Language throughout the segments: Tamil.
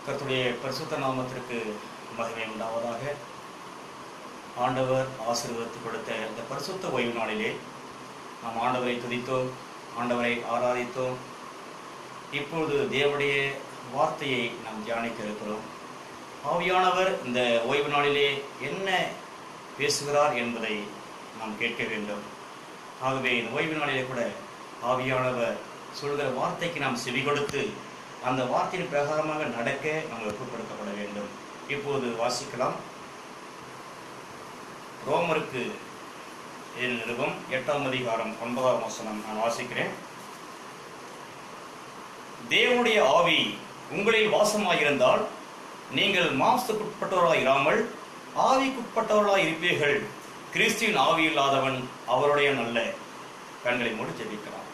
கர்த்தருடைய பரிசுத்த நாமத்திற்கு மகிமை உண்டாவதாக. ஆண்டவர் ஆசீர்வதித்து கொடுத்த இந்த பரிசுத்த ஓய்வு நாளிலே நாம் ஆண்டவரை துதித்தோம், ஆண்டவரை ஆராதித்தோம். இப்பொழுது தேவனுடைய வார்த்தையை நாம் தியானிக்க இருக்கிறோம். ஆவியானவர் இந்த ஓய்வு நாளிலே என்ன பேசுகிறார் என்பதை நாம் கேட்க வேண்டும். ஆகவே இந்த ஓய்வு நாளிலே கூட ஆவியானவர் சொல்கிற வார்த்தைக்கு நாம் செவி கொடுத்து அந்த வார்த்தையின் பிரகாரமாக நடக்க நாம் ஒப்புக்கொடுக்கப்பட வேண்டும். இப்போது வாசிக்கலாம். ரோமருக்கு நிருபம் 8ஆம் அதிகாரம் 9ஆம் வசனம் நான் வாசிக்கிறேன். தேவனுடைய ஆவி உங்களில் வாசமாயிருந்தால் நீங்கள் மாம்சத்துக்குட்பட்டவர்களாய் இராமல் ஆவிக்குட்பட்டவர்களாய் இருப்பீர்கள். கிறிஸ்துவின் ஆவி இல்லாதவன் அவருடைய நல்ல. கண்களை மூடி ஜெபிக்கலாம்.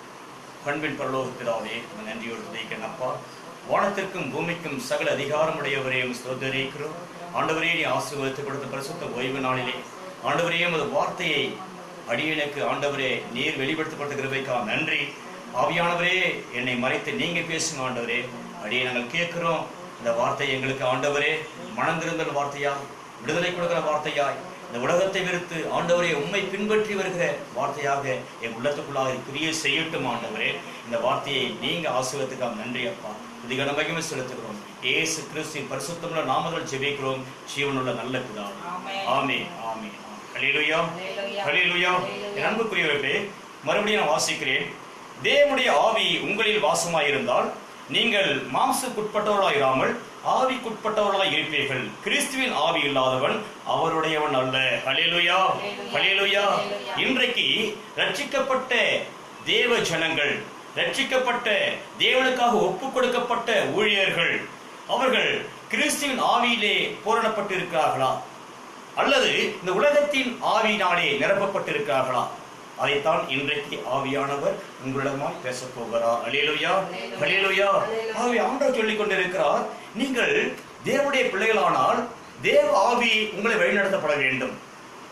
பண்பின் பரலோகத்திலாவே நன்றியோடு துதிக்கிறேன் அப்பா. வானத்திற்கும் பூமிக்கும் சகல அதிகாரமுடையவரே ஸ்தோத்திரிக்கிறோம். ஆண்டவரே, நீ ஆசீர்வதித்து கொடுத்த பரிசுத்த ஓய்வு நாளிலே ஆண்டவரே உமது வார்த்தையை அடியனுக்கு ஆண்டவரே நீர் வெளிப்படுத்தப்பட்ட கிருபைக்காக நன்றி. ஆவியானவரே, என்னை மறைத்து நீங்க பேசுங்க ஆண்டவரே. அடியே நாங்கள் கேட்கிறோம். இந்த வார்த்தை எங்களுக்கு ஆண்டவரே மனம் திருந்தல் வார்த்தையாய், விடுதலை கொடுக்கிற வார்த்தையாய், இந்த உலகத்தை வெறுத்து ஆண்டவரே உம்மை பின்பற்றி வருகிற வார்த்தையாக என் உள்ளத்துக்குள்ளாக கிரியை செய்யட்டும் ஆண்டவரே. இந்த வார்த்தையை நீங்க ஆசீர்வதித்துக்காக நன்றி அப்பா. இதுக்கான மகிமை செலுத்துகிறோம். இயேசு கிறிஸ்துவின் பரிசுத்தமுள்ள நாமத்தில் ஜெபிக்கிறோம் ஜீவனுள்ள நல்ல பிதாவே. ஆமென், ஆமென். ஹல்லேலூயா, ஹல்லேலூயா. என் அன்புக்குரியவர்களே, மறுபடியும் நான் வாசிக்கிறேன். தேவனுடைய ஆவி உங்களில் வாசமாயிருந்தால் நீங்கள் மாம்சத்துக்குட்பட்டவர்களாய் இராமல் ஆவிக்குட்பட்டவர்களாய் இருப்பீர்கள். கிறிஸ்துவின் ஆவி இல்லாதவன் அவருடையவன் அல்ல. ஹல்லேலூயா, ஹல்லேலூயா. இன்றைக்கு ரட்சிக்கப்பட்ட தேவ ஜனங்கள், ரட்சிக்கப்பட்ட தேவனுக்காக ஒப்பு கொடுக்கப்பட்ட ஊழியர்கள், அவர்கள் கிறிஸ்துவின் ஆவியிலே பூரணப்பட்டு இருக்கிறார்களா அல்லது இந்த உலகத்தின் ஆவியினாலே நிரப்பப்பட்டிருக்கிறார்களா? அதைத்தான் இன்றைக்கு ஆவியானவர் உங்களிடமாய் பேச போகிறார். அல்லேலூயா, அல்லேலூயா. ஆவி ஆண்டவர் சொல்லிக் கொண்டிருக்கிறார், நீங்கள் தேவனுடைய பிள்ளைகளானால் தேவ ஆவி உங்களை வழிநடத்தப்பட வேண்டும்.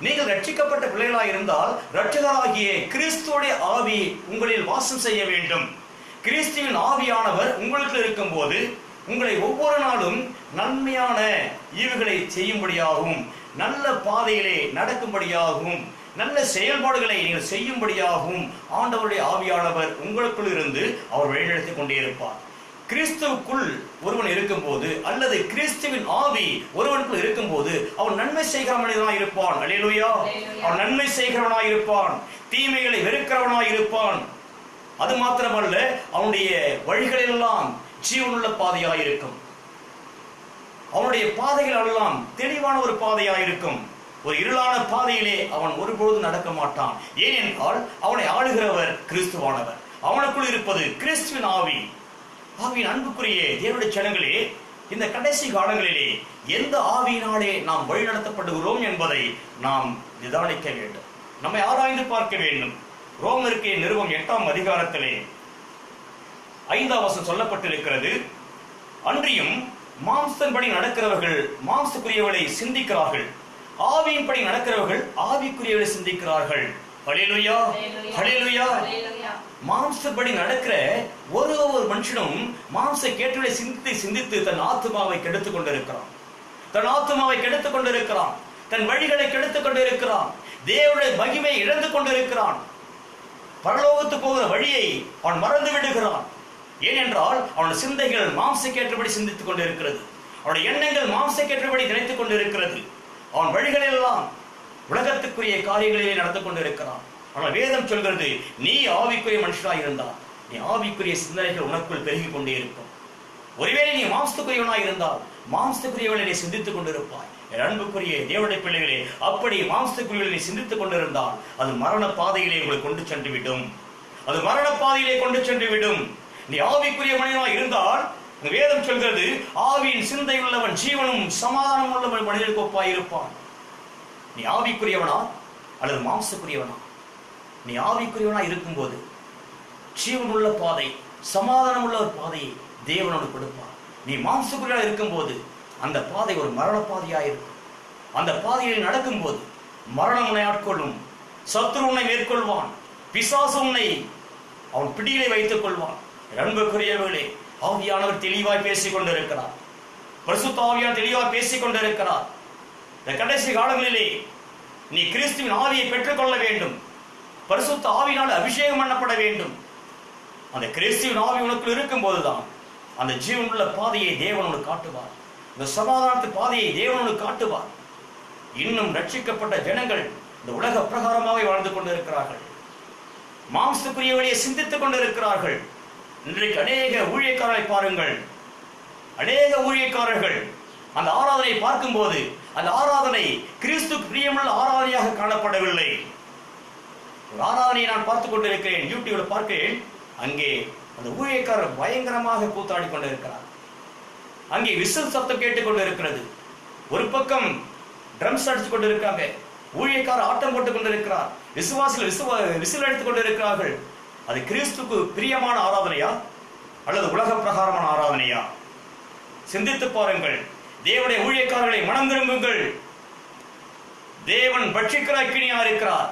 நீங்கள் ரட்சிக்கப்பட்ட பிள்ளைகளாக இருந்தால் ரட்சகராகிய கிறிஸ்துவோடைய ஆவி உங்களில் வாசம் செய்ய வேண்டும். கிறிஸ்துவின் ஆவியானவர் உங்களுக்கு இருக்கும் போது உங்களை ஒவ்வொரு நாளும் நன்மையான ஈவுகளை செய்யும்படியாகவும், நல்ல பாதையிலே நடக்கும்படியாகவும், நல்ல செயல்பாடுகளை நீங்கள் செய்யும்படியாகவும் ஆண்டவருடைய ஆவியானவர் உங்களுக்குள் இருந்து அவர் வழிநடத்தி கொண்டே இருப்பார். கிறிஸ்துவுக்குள் ஒருவன் இருக்கும்போது அல்லது கிறிஸ்துவின் ஆவி ஒருவனுக்குள் இருக்கும்போது அவன் நன்மை செய்கிற மனிதனாய் இருப்பான். அல்லேலூயா. அவன் நன்மை செய்கிறவனாய் இருப்பான், தீமைகளை வெறுக்கிறவனாய் இருப்பான். அது மாத்திரமல்ல, அவனுடைய வழிகளெல்லாம் ஜீவனுள்ள பாதையாய் இருக்கும். அவனுடைய பாதைகள் எல்லாம் தெளிவான ஒரு பாதையாய் இருக்கும். ஒரு இருளான பாதையிலே அவன் ஒருபொழுதும் நடக்க மாட்டான். ஏனென்றால் அவனை ஆளுகிறவர் கிறிஸ்துவானவர். அவனுக்குள் இருப்பது கிறிஸ்துவின் ஆவி. ஆவியின் அன்புக்குரிய தேவனுடைய ஜனங்களே, இந்த கடைசி காலங்களிலே எந்த ஆவியினாலே நாம் வழிநடத்தப்படுகிறோம் என்பதை நாம் நிதானிக்க வேண்டும், நம்மை ஆராய்ந்து பார்க்க வேண்டும். ரோமருக்கு நிருபம் 8ஆம் அதிகாரத்திலே 5ஆம் வசனம் சொல்லப்பட்டிருக்கிறது. அன்றியும் மாம்சத்தின்படி நடக்கிறவர்கள் மாம்சக்குரியவர்களை சிந்திக்கிறார்கள், ஆவியின்படி நடக்கிறவர்கள் ஆவிக்குரியவர்களை சிந்திக்கிறார்கள். ஹல்லேலூயா, ஹல்லேலூயா. மாம்சப்படி நடக்கிற ஒரு மனுஷனும் மாம்ச கேட்டுகளை சிந்தித்து சிந்தித்து தன் ஆத்துமாவை கெடுத்துக் கொண்டிருக்கிறான், தன் ஆத்துமாவை கெடுத்துக் கொண்டிருக்கிறான், தன் வழிகளை கெடுத்துக் கொண்டிருக்கிறான், தேவனுடைய மகிமை இழந்து கொண்டிருக்கிறான், பரலோகத்து போகிற வழியை அவன் மறந்து விடுகிறான். ஏனென்றால் அவன் சிந்தைகள் மாம்சக்கேற்றபடி சிந்தித்துக் கொண்டிருக்கிறது, அவனுடைய எண்ணங்கள் மாம்சக்கேற்றபடி நினைத்துக் கொண்டிருக்கிறது, அவன் வழிகள் எல்லாம் உலகத்துக்குரிய காரியங்களிலே நடந்து கொண்டிருக்கிறான். ஆனால் வேதம் சொல்கிறது, நீ ஆவிக்குரிய மனுஷனாய் இருந்தால் நீ ஆவிக்குரிய சிந்தனைகள் உனக்குள் பெருகிக் கொண்டே இருக்கும். ஒருவேளை நீ மாம்சத்துக்குரியவனாய் இருந்தால் மாம்சத்துக்குரியவனை நீ சிந்தித்துக் கொண்டிருப்பாய். அன்புக்குரிய தேவனுடைய பிள்ளைகளே, அப்படி மாம்சத்துக்குரியவனை நீ சிந்தித்துக் கொண்டிருந்தால் அது மரண பாதையிலே உங்களை கொண்டு சென்று விடும், அது மரண பாதையிலே கொண்டு சென்று விடும். நீ ஆவிக்குரிய மனிதனாய் இருந்தால் வேதம் சொல்கிறது, ஆவியின் சிந்தை உள்ளவன் ஜீவனும் சமாதானம் உள்ள மனிதனுக்கு ஒப்பாய் இருப்பான். நீ ஆவிக்குரியவனா அல்லது மாம்சக்குரியவனா? நீ ஆவிக்குரியவனா இருக்கும்போது ஜீவன் உள்ள பாதை, சமாதானம் உள்ள ஒரு பாதையை தேவனோடு கொடுப்பார். நீ மாம்சக்குரியவனா இருக்கும்போது அந்த பாதை ஒரு மரண பாதையா இருக்கும். அந்த பாதையில் நடக்கும் போது மரணம் உன்னை ஆட்கொள்ளும், சத்துரு உன்னை மேற்கொள்வான், பிசாசு உன்னை அவன் பிடியிலே வைத்துக் கொள்வான். அன்புக்குரியவர்களே, ஆவியானவர் தெளிவாய் பேசிக் கொண்டிருக்கிறார். பரிசுத்த ஆவியானவர் தெளிவாக பேசிக் கொண்டிருக்கிறார். இந்த கடைசி காலங்களிலே நீ கிறிஸ்துவின் ஆவியை பெற்றுக்கொள்ள வேண்டும். பரிசுத்த ஆவியினால் அபிஷேகம் பண்ணப்பட வேண்டும். அந்த கிறிஸ்துவின் ஆவி உனக்குள் இருக்கும் போதுதான் அந்த ஜீவனுள்ள பாதையை தேவன் உனக்கு காட்டுவார். இந்த சமாதானத்து பாதையை தேவன் உனக்கு காட்டுவார். இன்னும் ரட்சிக்கப்பட்ட ஜனங்கள் இந்த உலக பிரகாரமாக வாழ்ந்து கொண்டிருக்கிறார்கள். மாம்சத்துக்குரிய வழியை சிந்தித்துக் கொண்டிருக்கிறார்கள். இன்றைக்கு அநேக ஊழியக்காரரை பாருங்கள். அநேக ஊழியக்காரர்கள் அந்த ஆராதனை பார்க்கும் போது அந்த ஆராதனை கிறிஸ்து பிரியமுள்ள ஆராதனையாக காணப்படவில்லை. ஒரு ஆராதனையை நான் பார்த்துக் கொண்டிருக்கிறேன், யூடியூப்ல பார்க்கிறேன். அங்கே அந்த ஊழியக்காரர் பயங்கரமாக கூத்தாடி கொண்டிருக்கிறார். அங்கே விசில் சத்தம் கேட்டுக் கொண்டிருக்கிறது. ஒரு பக்கம் ட்ரம்ஸ் அடித்துக் கொண்டிருக்காங்க. ஊழியக்காரர் ஆட்டம் போட்டுக் கொண்டிருக்கிறார். விசுவாசிகள் விசில் அடித்துக் கொண்டிருக்கிறார்கள். அது கிறிஸ்துக்கு பிரியமான ஆராதனையா அல்லது உலக பிரகாரமான ஆராதனையா? சிந்தித்து பாருங்கள். தேவனுடைய ஊழியக்காரர்களை மனம் திரும்புங்கள். தேவன் பட்சிக்கிற அக்கினியா இருக்கிறார்.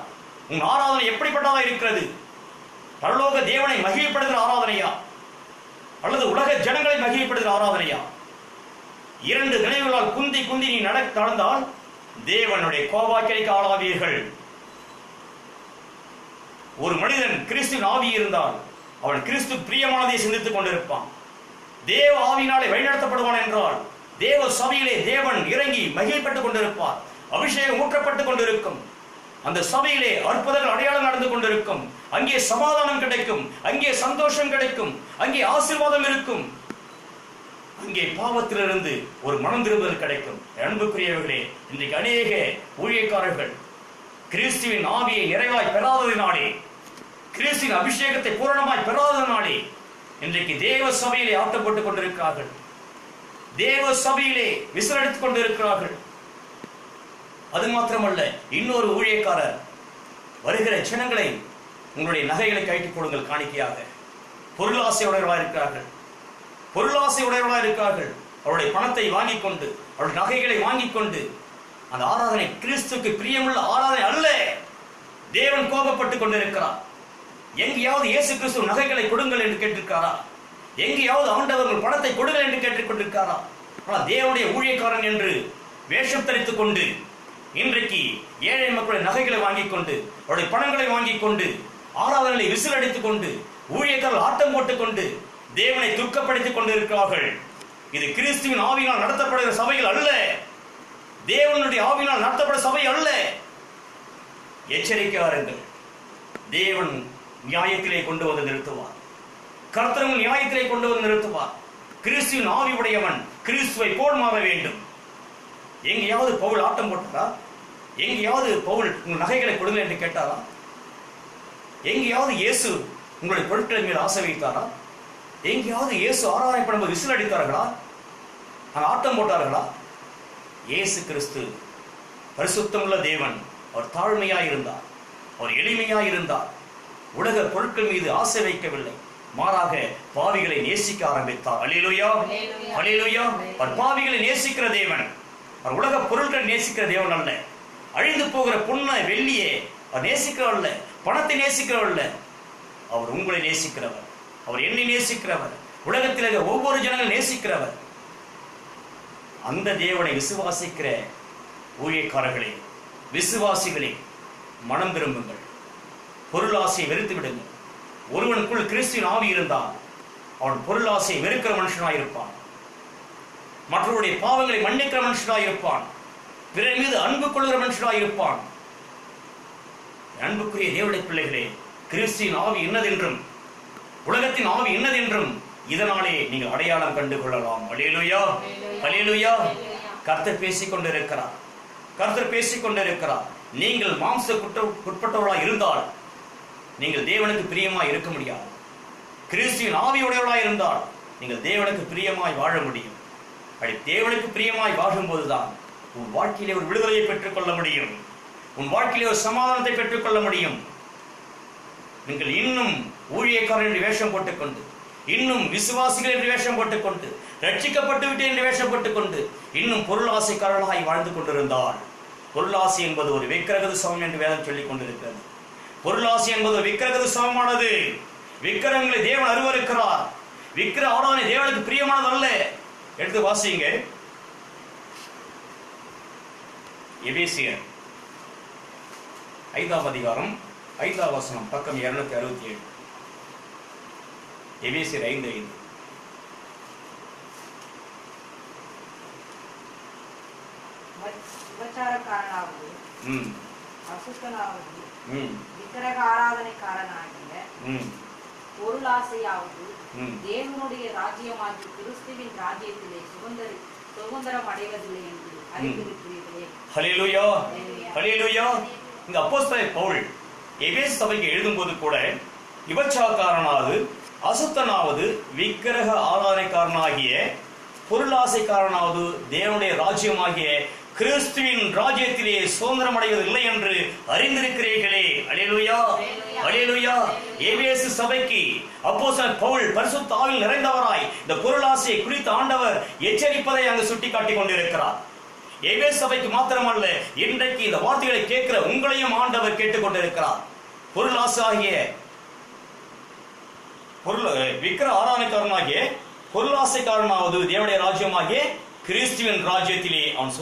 உன் ஆராதனை எப்படிப்பட்டதா இருக்கிறது? பரலோக தேவனை மகிழ்ப்படுகிற ஆராதனையா அல்லது உலக ஜனங்களை மகிழ்ப்படுகிற ஆராதனையா? இரண்டு நினைவுகளால் குந்தி குந்தி நீ நடந்தால் தேவனுடைய கோபாக்கினைக்கு ஆளாவீர்கள். ஒரு மனிதன் கிறிஸ்துவின் ஆவி இருந்தால் அவன் கிறிஸ்து பிரியமானதை சிந்தித்துக் கொண்டிருப்பான். தேவ ஆவியினாலே வழிநடத்தப்படுவான் என்றால் தேவ சபையிலே தேவன் இறங்கி மகிழ்பட்டுக் கொண்டிருப்பார். அபிஷேகம் ஊற்றப்பட்டுக் கொண்டிருக்கும். அந்த சபையிலே அற்புதங்கள் அடையாளம் நடந்து கொண்டிருக்கும். அங்கே சமாதானம் கிடைக்கும், அங்கே சந்தோஷம் கிடைக்கும், அங்கே ஆசீர்வாதம் இருக்கும், அங்கே பாவத்திலிருந்து ஒரு மனம் திரும்புதல் கிடைக்கும். அன்புக்குரியவர்களே, இன்றைக்கு அநேக ஊழியக்காரர்கள் கிறிஸ்துவின் ஆவியை நிறைவாய் பெறாததினாலே, கிறிஸ்துவின் அபிஷேகத்தை பூரணமாய் பெறாததினாலே இன்றைக்கு தேவ சபையிலே ஆட்டம் போட்டுக் கொண்டிருக்கிறார்கள். தேவ சபையிலே விசிலடித்துக் கொண்டிருக்கிறார்கள். அது மாத்திரமல்ல, இன்னொரு ஊழியக்காரர் வருகிற ஜனங்களை உங்களுடைய நகைகளை கழட்டி போடுங்கள் காணிக்கையாக. பொருளாசை உடையவர்களாக இருக்கிறார்கள். பொருளாசை உடையவர்களாக இருக்கிறார்கள். அவருடைய பணத்தை வாங்கிக் கொண்டு, அவருடைய நகைகளை வாங்கிக் கொண்டு, அந்த ஆராதனை கிறிஸ்துக்கு பிரியமுள்ள ஆராதனை அல்ல. தேவன் கோபப்பட்டுக் கொண்டிருக்கிறார். எங்கேயாவது இயேசு கிறிஸ்து நகைகளை கொடுங்கள் என்று கேட்டிருக்காரா? எங்கேயாவது ஆண்டவர்கள் பணத்தை கொடுங்கள் என்று கேட்டுக் கொண்டிருக்காரா? ஆனால் தேவனுடைய ஊழியக்காரன் என்று வேஷம் தரித்துக் கொண்டு இன்றைக்கு ஏழை மக்களுடைய நகைகளை வாங்கிக் கொண்டு, அவருடைய பணங்களை வாங்கிக் கொண்டு, ஆராதனைகளை விசில் அடித்துக் கொண்டு, ஊழியக்காரர்கள் ஆட்டம் போட்டுக் கொண்டு தேவனை துக்கப்படுத்திக் கொண்டிருக்கிறார்கள். இது கிறிஸ்துவின் ஆவியினால் நடத்தப்படுகிற சபைகள் அல்ல. தேவனுடைய ஆவியினால் நடத்தப்பட சபை அல்ல. எச்சரிக்கையாருங்கள். தேவன் நியாயத்திலே கொண்டு வந்து நிறுத்துவார். கர்த்தர் நியாயத்திலே கொண்டு வந்து நிறுத்துவார். கிறிஸ்துவின் ஆவி உடையவன் கிறிஸ்துவை போல் மாற வேண்டும். எங்கேயாவது பவுல் ஆட்டம் போட்டாரா? எங்கேயாவது பவுல் உங்கள் நகைகளை கொடுங்கள் என்று கேட்டாரா? எங்கேயாவது இயேசு உங்களுடைய பொருட்களின் மீது ஆசை வைத்தாரா? எங்கேயாவது இயேசு ஆராதனை பண்ணும்போது விசில் அடித்தார்களா? ஆட்டம் போட்டார்களா? இயேசு கிறிஸ்து பரிசுத்தமுள்ள தேவன். அவர் தாழ்மையாய் இருந்தார், அவர் எளிமையாய் இருந்தார். உலக பொருட்கள் மீது ஆசை வைக்கவில்லை, மாறாக பாவிகளை நேசிக்க ஆரம்பித்தார். அல்லேலூயா, அல்லேலூயா. அவர் பாவிகளை நேசிக்கிற தேவன். அவர் உலக பொருட்களை நேசிக்கிற தேவன் அல்ல. அழிந்து போகிற பொண்ண வெள்ளியே அவர் நேசிக்கிறவர் அல்ல, பணத்தை நேசிக்கிறவர் அல்ல. அவர் உங்களை நேசிக்கிறவர், அவர் என்னை நேசிக்கிறவர், உலகத்தில் ஒவ்வொரு ஜனங்கள் நேசிக்கிறவர். அந்த தேவனை விசுவாசிக்கிற ஊழியக்காரர்களே, விசுவாசிகளே, மனம் திரும்புங்கள். பொருளாசையை வெறுத்து விடுங்கள். ஒருவனுக்குள் கிறிஸ்துவின் ஆவி இருந்தால் அவன் பொருளாசையை வெறுக்கிற மனுஷனாயிருப்பான். மற்றவருடைய பாவங்களை மன்னிக்கிற மனுஷனாயிருப்பான். பிறர் மீது அன்பு கொள்கிற மனுஷனாயிருப்பான். அன்புக்குரிய தேவனுடைய பிள்ளைகளே, கிறிஸ்துவின் ஆவி என்னதென்றும் உலகத்தின் ஆவி என்னதென்றும் இதனாலே நீங்கள் அடையாளம் கண்டு கொள்ளலாம். அல்லேலூயா, அல்லேலூயா. கர்த்தர் பேசிக் கொண்டிருக்கிறார், கர்த்தர் பேசிக் கொண்டிருக்கிறார். நீங்கள் மாம்சக்குட்பட்டவர்களாக இருந்தால் நீங்கள் தேவனுக்கு பிரியமாய் இருக்க முடியாது. கிறிஸ்துவின் ஆவியுடையவர்களாக இருந்தால் நீங்கள் தேவனுக்கு பிரியமாய் வாழ முடியும். அப்படி தேவனுக்கு பிரியமாய் வாழும் போதுதான் உன் வாழ்க்கையிலே ஒரு விடுதலையை பெற்றுக் கொள்ள முடியும். உன் வாழ்க்கையிலே ஒரு சமாதானத்தை பெற்றுக் கொள்ள முடியும். நீங்கள் இன்னும் ஊழியக்காரர் என்று வேஷம் போட்டுக்கொண்டு, இன்னும் விசுவாசிகள் என்று வேஷம் போட்டுக்கொண்டு, ரட்சிக்கப்பட்டு விட்டு என்று வேஷம் போட்டுக்கொண்டு இன்னும் பொருளாசைக்காரர்களாய் வாழ்ந்து கொண்டிருந்தால், பொருளாசை என்பது ஒரு விக்கிரக சமம் என்று வேதம் சொல்லிக் கொண்டிருக்கிறது. பொருளாசை என்பது விக்கிரக சமமானது. விக்கிரகங்களை தேவன் அருவருக்கிறார். விக்கிர ஆராதனை தேவனுக்கு பிரியமானது அல்ல. எடுத்து வாசிங்க. எபேசியர் 5ஆம் அதிகாரம் 5ஆம் வசனம், பக்கம் 267. எபேசியர் 5:5. விபச்சாரக்காரனாவது, அசுத்தனாவது, விக்கிரக ஆராதனைக்காரனாகிய, பொருளாசையாவது, தேவனுடைய ராஜ்யமாகிய கிறிஸ்துவின் ராஜ்யத்திலே சுதந்திரம் அடைவதில்லை என்று அறிந்திருக்கிறீர்களே. ஹல்லேலூயா, ஹல்லேலூயா. இந்த அப்போஸ்தலர் பவுல் எபேசு சபைக்கு எழுதும்போது கூட விபச்சாரக்காரனாவது, அசுத்தனாவது, விக்கிரக ஆராதனைக்காரனாகிய, பொருளாசைக்காரனாவது, தேவனுடைய ராஜ்யமாகிய கிறிஸ்துவின் ராஜ்யத்திலே சுதந்திரம் அடைவதில்லை என்று அறிந்திருக்கிறீர்களே. அல்லேலூயா, அல்லேலூயா. எபேசு சபைக்கு அப்போஸ்தலர் பவுல் பரிசுத்த ஆவியில் நிறைந்தவராய் இந்த பொருளாசையை குறித்து ஆண்டவர் எச்சரிப்பதை அங்கு சுட்டி காட்டிக் கொண்டிருக்கிறார். எபேசு சபைக்கு மாத்திரமல்ல, இன்றைக்கு இந்த வார்த்தைகளை கேட்கிற உங்களையும் ஆண்டவர் கேட்டுக் கொண்டிருக்கிறார். பொருளாசை ஆகிய விக்கிர ஆராதனைக்காரனாகிய, பொருளாசைக்காரனாவது, தேவனுடைய ராஜ்யமாகிய கிறிஸ்துவின் ராஜ்யத்திலே அவன்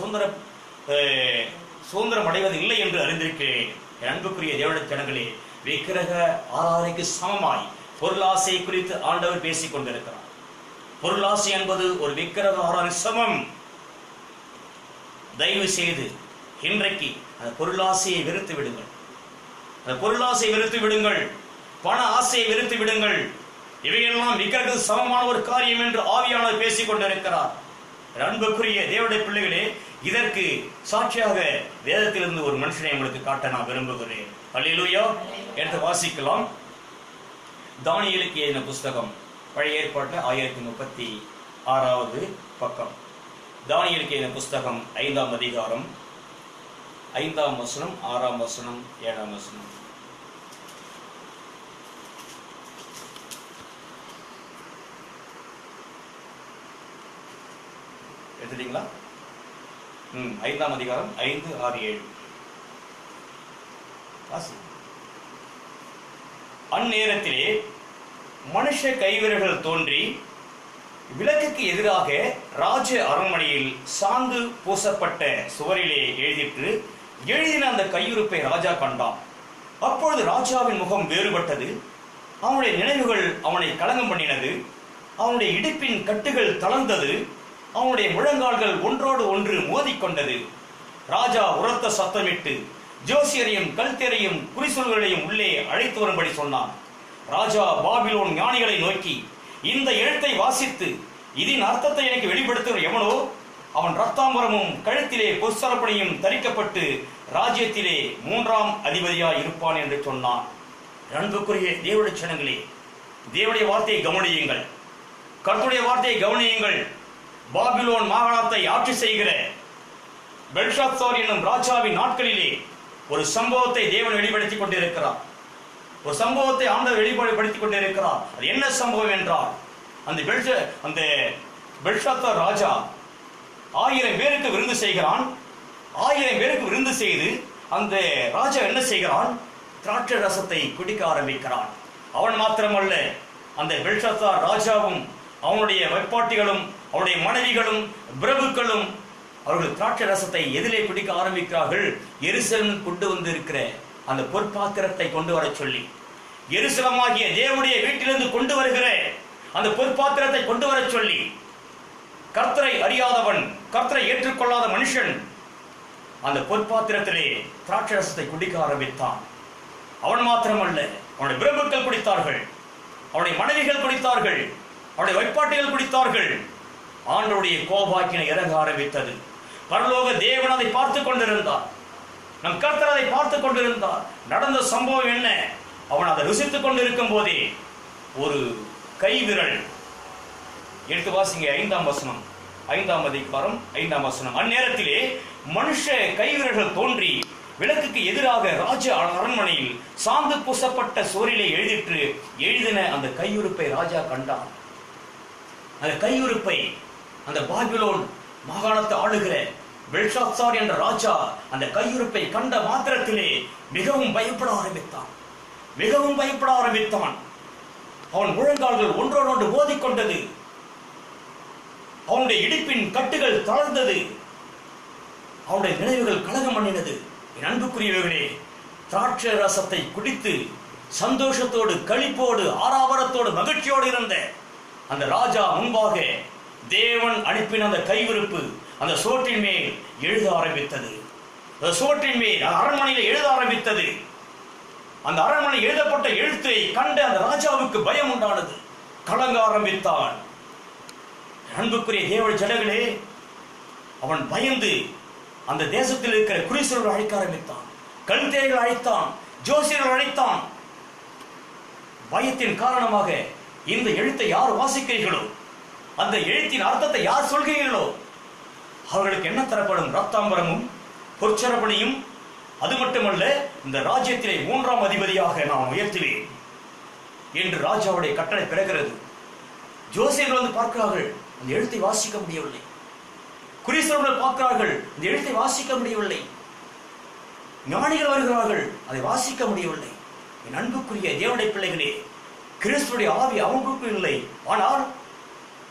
சுதந்திரம் அடைவது இல்லை என்று அறிந்திருக்கிறேன். அன்புக்குரிய தேவனுடைய ஜனங்களே, விக்கிரக ஆராதனைக்கு சமமாய் பொருளாசை குறித்து ஆண்டவர் பேசிக் கொண்டிருக்கிறார். பொருளாசை என்பது ஒரு விக்கிரக ஆராதனை சமம். தயவு செய்து இன்றைக்கு அந்த பொருளாசையை வெறுத்து விடுங்கள். அந்த பொருளாசையை வெறுத்து விடுங்கள். பண ஆசையை வெறுத்து விடுங்கள். இவைகளெல்லாம் விக்கிரக சமமான ஒரு காரியம் என்று ஆவியானவர் பேசிக் கொண்டிருக்கிறார். அன்புக்குரிய தேவனுடைய பிள்ளைகளே, இதற்கு சாட்சியாக வேதத்திலிருந்து ஒரு மனுஷனை உங்களுக்கு காட்ட நான் விரும்புகிறேன். அல்லேலூயா. எடுத்து வாசிக்கலாம். தானியேலுக்கு எழுதின புஸ்தகம், பழைய ஏற்பாட்டு 1036வது பக்கம். தானியேலுக்கு எழுதின புஸ்தகம் 5ஆம் அதிகாரம் 5ஆம் வசனம், 6ஆம் வசனம், 7ஆம் வசனம். எடுத்துட்டீங்களா? 5ஆம் அதிகாரம் 5, 6, 7. அந்நேரத்திலே மனுஷ கைவிரல்கள் தோன்றி விளக்குக்கு எதிராக ராஜ அரண்மனையில் சாந்து பூசப்பட்ட சுவரிலே எழுதின அந்த கையுறுப்பை ராஜா கண்டான். அப்பொழுது ராஜாவின் முகம் வேறுபட்டது. அவனுடைய நினைவுகள் அவனை கலங்கம் பண்ணினது. அவனுடைய இடுப்பின் கட்டுகள் தளர்ந்தது. அவனுடைய முழங்கால்கள் ஒன்றோடு ஒன்று மோதிக்கொண்டது. ராஜா உரத்த சத்தமிட்டு ஜோசியரையும் கல்தேரையும் குறிசொல்களையும் உள்ளே அழைத்து வரும்படி சொன்னான். ராஜா பாபிலோன் ஞானிகளை நோக்கி, இந்த எழுத்தை வாசித்து இதன் அர்த்தத்தை எனக்கு வெளிப்படுத்துகிற எவனோ அவன் ரத்தாம்பரமும் கழுத்திலே பொற்சரப்பணியும் தரிக்கப்பட்டு ராஜ்யத்திலே 3ஆம் அதிபதியாய் இருப்பான் என்று சொன்னான். அன்புக்குரிய தேவனுடைய ஜனங்களே, தேவனுடைய வார்த்தையை கவனியுங்கள். கர்த்தருடைய வார்த்தையை கவனியுங்கள். பாபிலோன் மாகாணத்தை ஆட்சி செய்கிற பெல்ஷாத்சார் என்னும் ராஜாவின் நாட்களிலே ஒரு சம்பவத்தை தேவன் வெளிப்படுத்திக் கொண்டிருக்கிறார். ஒரு சம்பவத்தை ஆண்டவர் வெளிப்படுத்திக் கொண்டிருக்கிறார். அது என்ன சம்பவம் என்றால், அந்த பெல்ஷாத்சார் ராஜா 1000 பேருக்கு விருந்து செய்கிறான். 1000 பேருக்கு விருந்து செய்து அந்த ராஜா என்ன செய்கிறான்? திராட்சை ரசத்தை குடிக்க ஆரம்பிக்கிறான். அவன் மாத்திரமல்ல, அந்த பெல்ஷாத்சார் ராஜாவும் அவனுடைய வைப்பாட்டிகளும் அவனுடைய மனைவிகளும் பிரபுக்களும் அவர்கள் திராட்சை ரசத்தை எதிலே குடிக்க ஆரம்பிக்கிறார்கள்? எருசலேம் கொண்டு வந்து இருக்கிற அந்த பொற்பாத்திரத்தை கொண்டு வர சொல்லி, எருசலேமாகிய தேவனுடைய வீட்டிலிருந்து கொண்டு வருகிற அந்த பொற்பாத்திரத்தை கொண்டு வர சொல்லி, கர்த்தரை அறியாதவன், கர்த்தரை ஏற்றுக்கொள்ளாத மனுஷன் அந்த பொற்பாத்திரத்திலே திராட்சை ரசத்தை குடிக்க ஆரம்பித்தான். அவன் மாத்திரமல்ல, அவனுடைய பிரபுக்கள் குடித்தார்கள், அவனுடைய மனைவிகள் குடித்தார்கள், அவருடைய வைப்பாட்டிகள் குடித்தார்கள். ஆண்டவருடைய கோபாக்கினை இறங்க ஆரம்பித்தது. பரலோக தேவன் அதை பார்த்துக் கொண்டிருந்தார். நம் கர்த்தர் அதை பார்த்துக் கொண்டிருந்தார். நடந்த சம்பவம் என்ன? அவன் அதை ருசித்துக் கொண்டிருக்கும் போதே ஒரு கைவிரல், எடுத்து வாசிங்க 5ஆம் வசனம், 5ஆம் அதிகாரம் 5ஆம் வசனம். அந்நேரத்திலே மனுஷ கைவிரல்கள் தோன்றி விளக்குக்கு எதிராக ராஜ அரண்மனையில் சாந்து பூசப்பட்ட சுவரிலே எழுதின அந்த கையுறுப்பை ராஜா கண்டான். அந்த கையுறுப்பை அந்த பாபிலோன் மாகாணத்தை ஆளுகிற பெல்ஷாத்சார் என்ற ராஜா அந்த கையுறுப்பை கண்ட மாத்திரத்திலே மிகவும் பயப்பட ஆரம்பித்தான். அவன் முழங்கால்கள் ஒன்றோடு மோதிக்கொண்டது. அவனுடைய இடுப்பின் கட்டுகள் தளர்ந்தது. அவருடைய நினைவுகள் கலகம் பண்ணினது. என் அன்புக்குரியவர்களே, திராட்சை ரசத்தை குடித்து சந்தோஷத்தோடு, களிப்போடு, ஆரவாரத்தோடு, மகிழ்ச்சியோடு இருந்த அந்த ராஜா முன்பாக தேவன் அனுப்பின அந்த கைவிருப்பு அந்த சோற்றின் மேல் எழுத ஆரம்பித்தது. அந்த சோற்றின் மேல் அரண்மனையில் எழுத ஆரம்பித்தது. அந்த அரண்மனை எழுதப்பட்ட எழுத்தை கண்ட அந்த ராஜாவுக்கு பயம் உண்டானது. கலங்க ஆரம்பித்தான். அன்புக்குரிய தேவனுடைய ஜனங்களே, அவன் பயந்து அந்த தேசத்தில் இருக்கிற குறிசர்கள் அழைக்க ஆரம்பித்தான். கல்தேயர்கள் அழைத்தான், ஜோசியர்கள் அழைத்தான். பயத்தின் காரணமாக இந்த எழுத்தை யார் வாசிக்கிறீர்களோ, அந்த எழுத்தின் அர்த்தத்தை யார் சொல்கிறீர்களோ, அவர்களுக்கு என்ன தரப்படும்? ரத்தாம்பரமும் பொற்சரப்பணியும். அது மட்டுமல்ல, இந்த ராஜ்யத்திலே 3ஆம் அதிபதியாக நான் உயர்த்துவேன் என்று ராஜாவுடைய கட்டளை பிறக்கிறது. ஜோசியர்கள் வந்து பார்க்கிறார்கள், அந்த எழுத்தை வாசிக்க முடியவில்லை. குறிசர்கள் பார்க்கிறார்கள், அந்த எழுத்தை வாசிக்க முடியவில்லை. ஞானிகள் வருகிறார்கள், அதை வாசிக்க முடியவில்லை. என் அன்புக்குரிய தேவனுடைய பிள்ளைகளே, கிறிஸ்துடைய ஆவி அவங்களுக்கு இல்லை. ஆனால்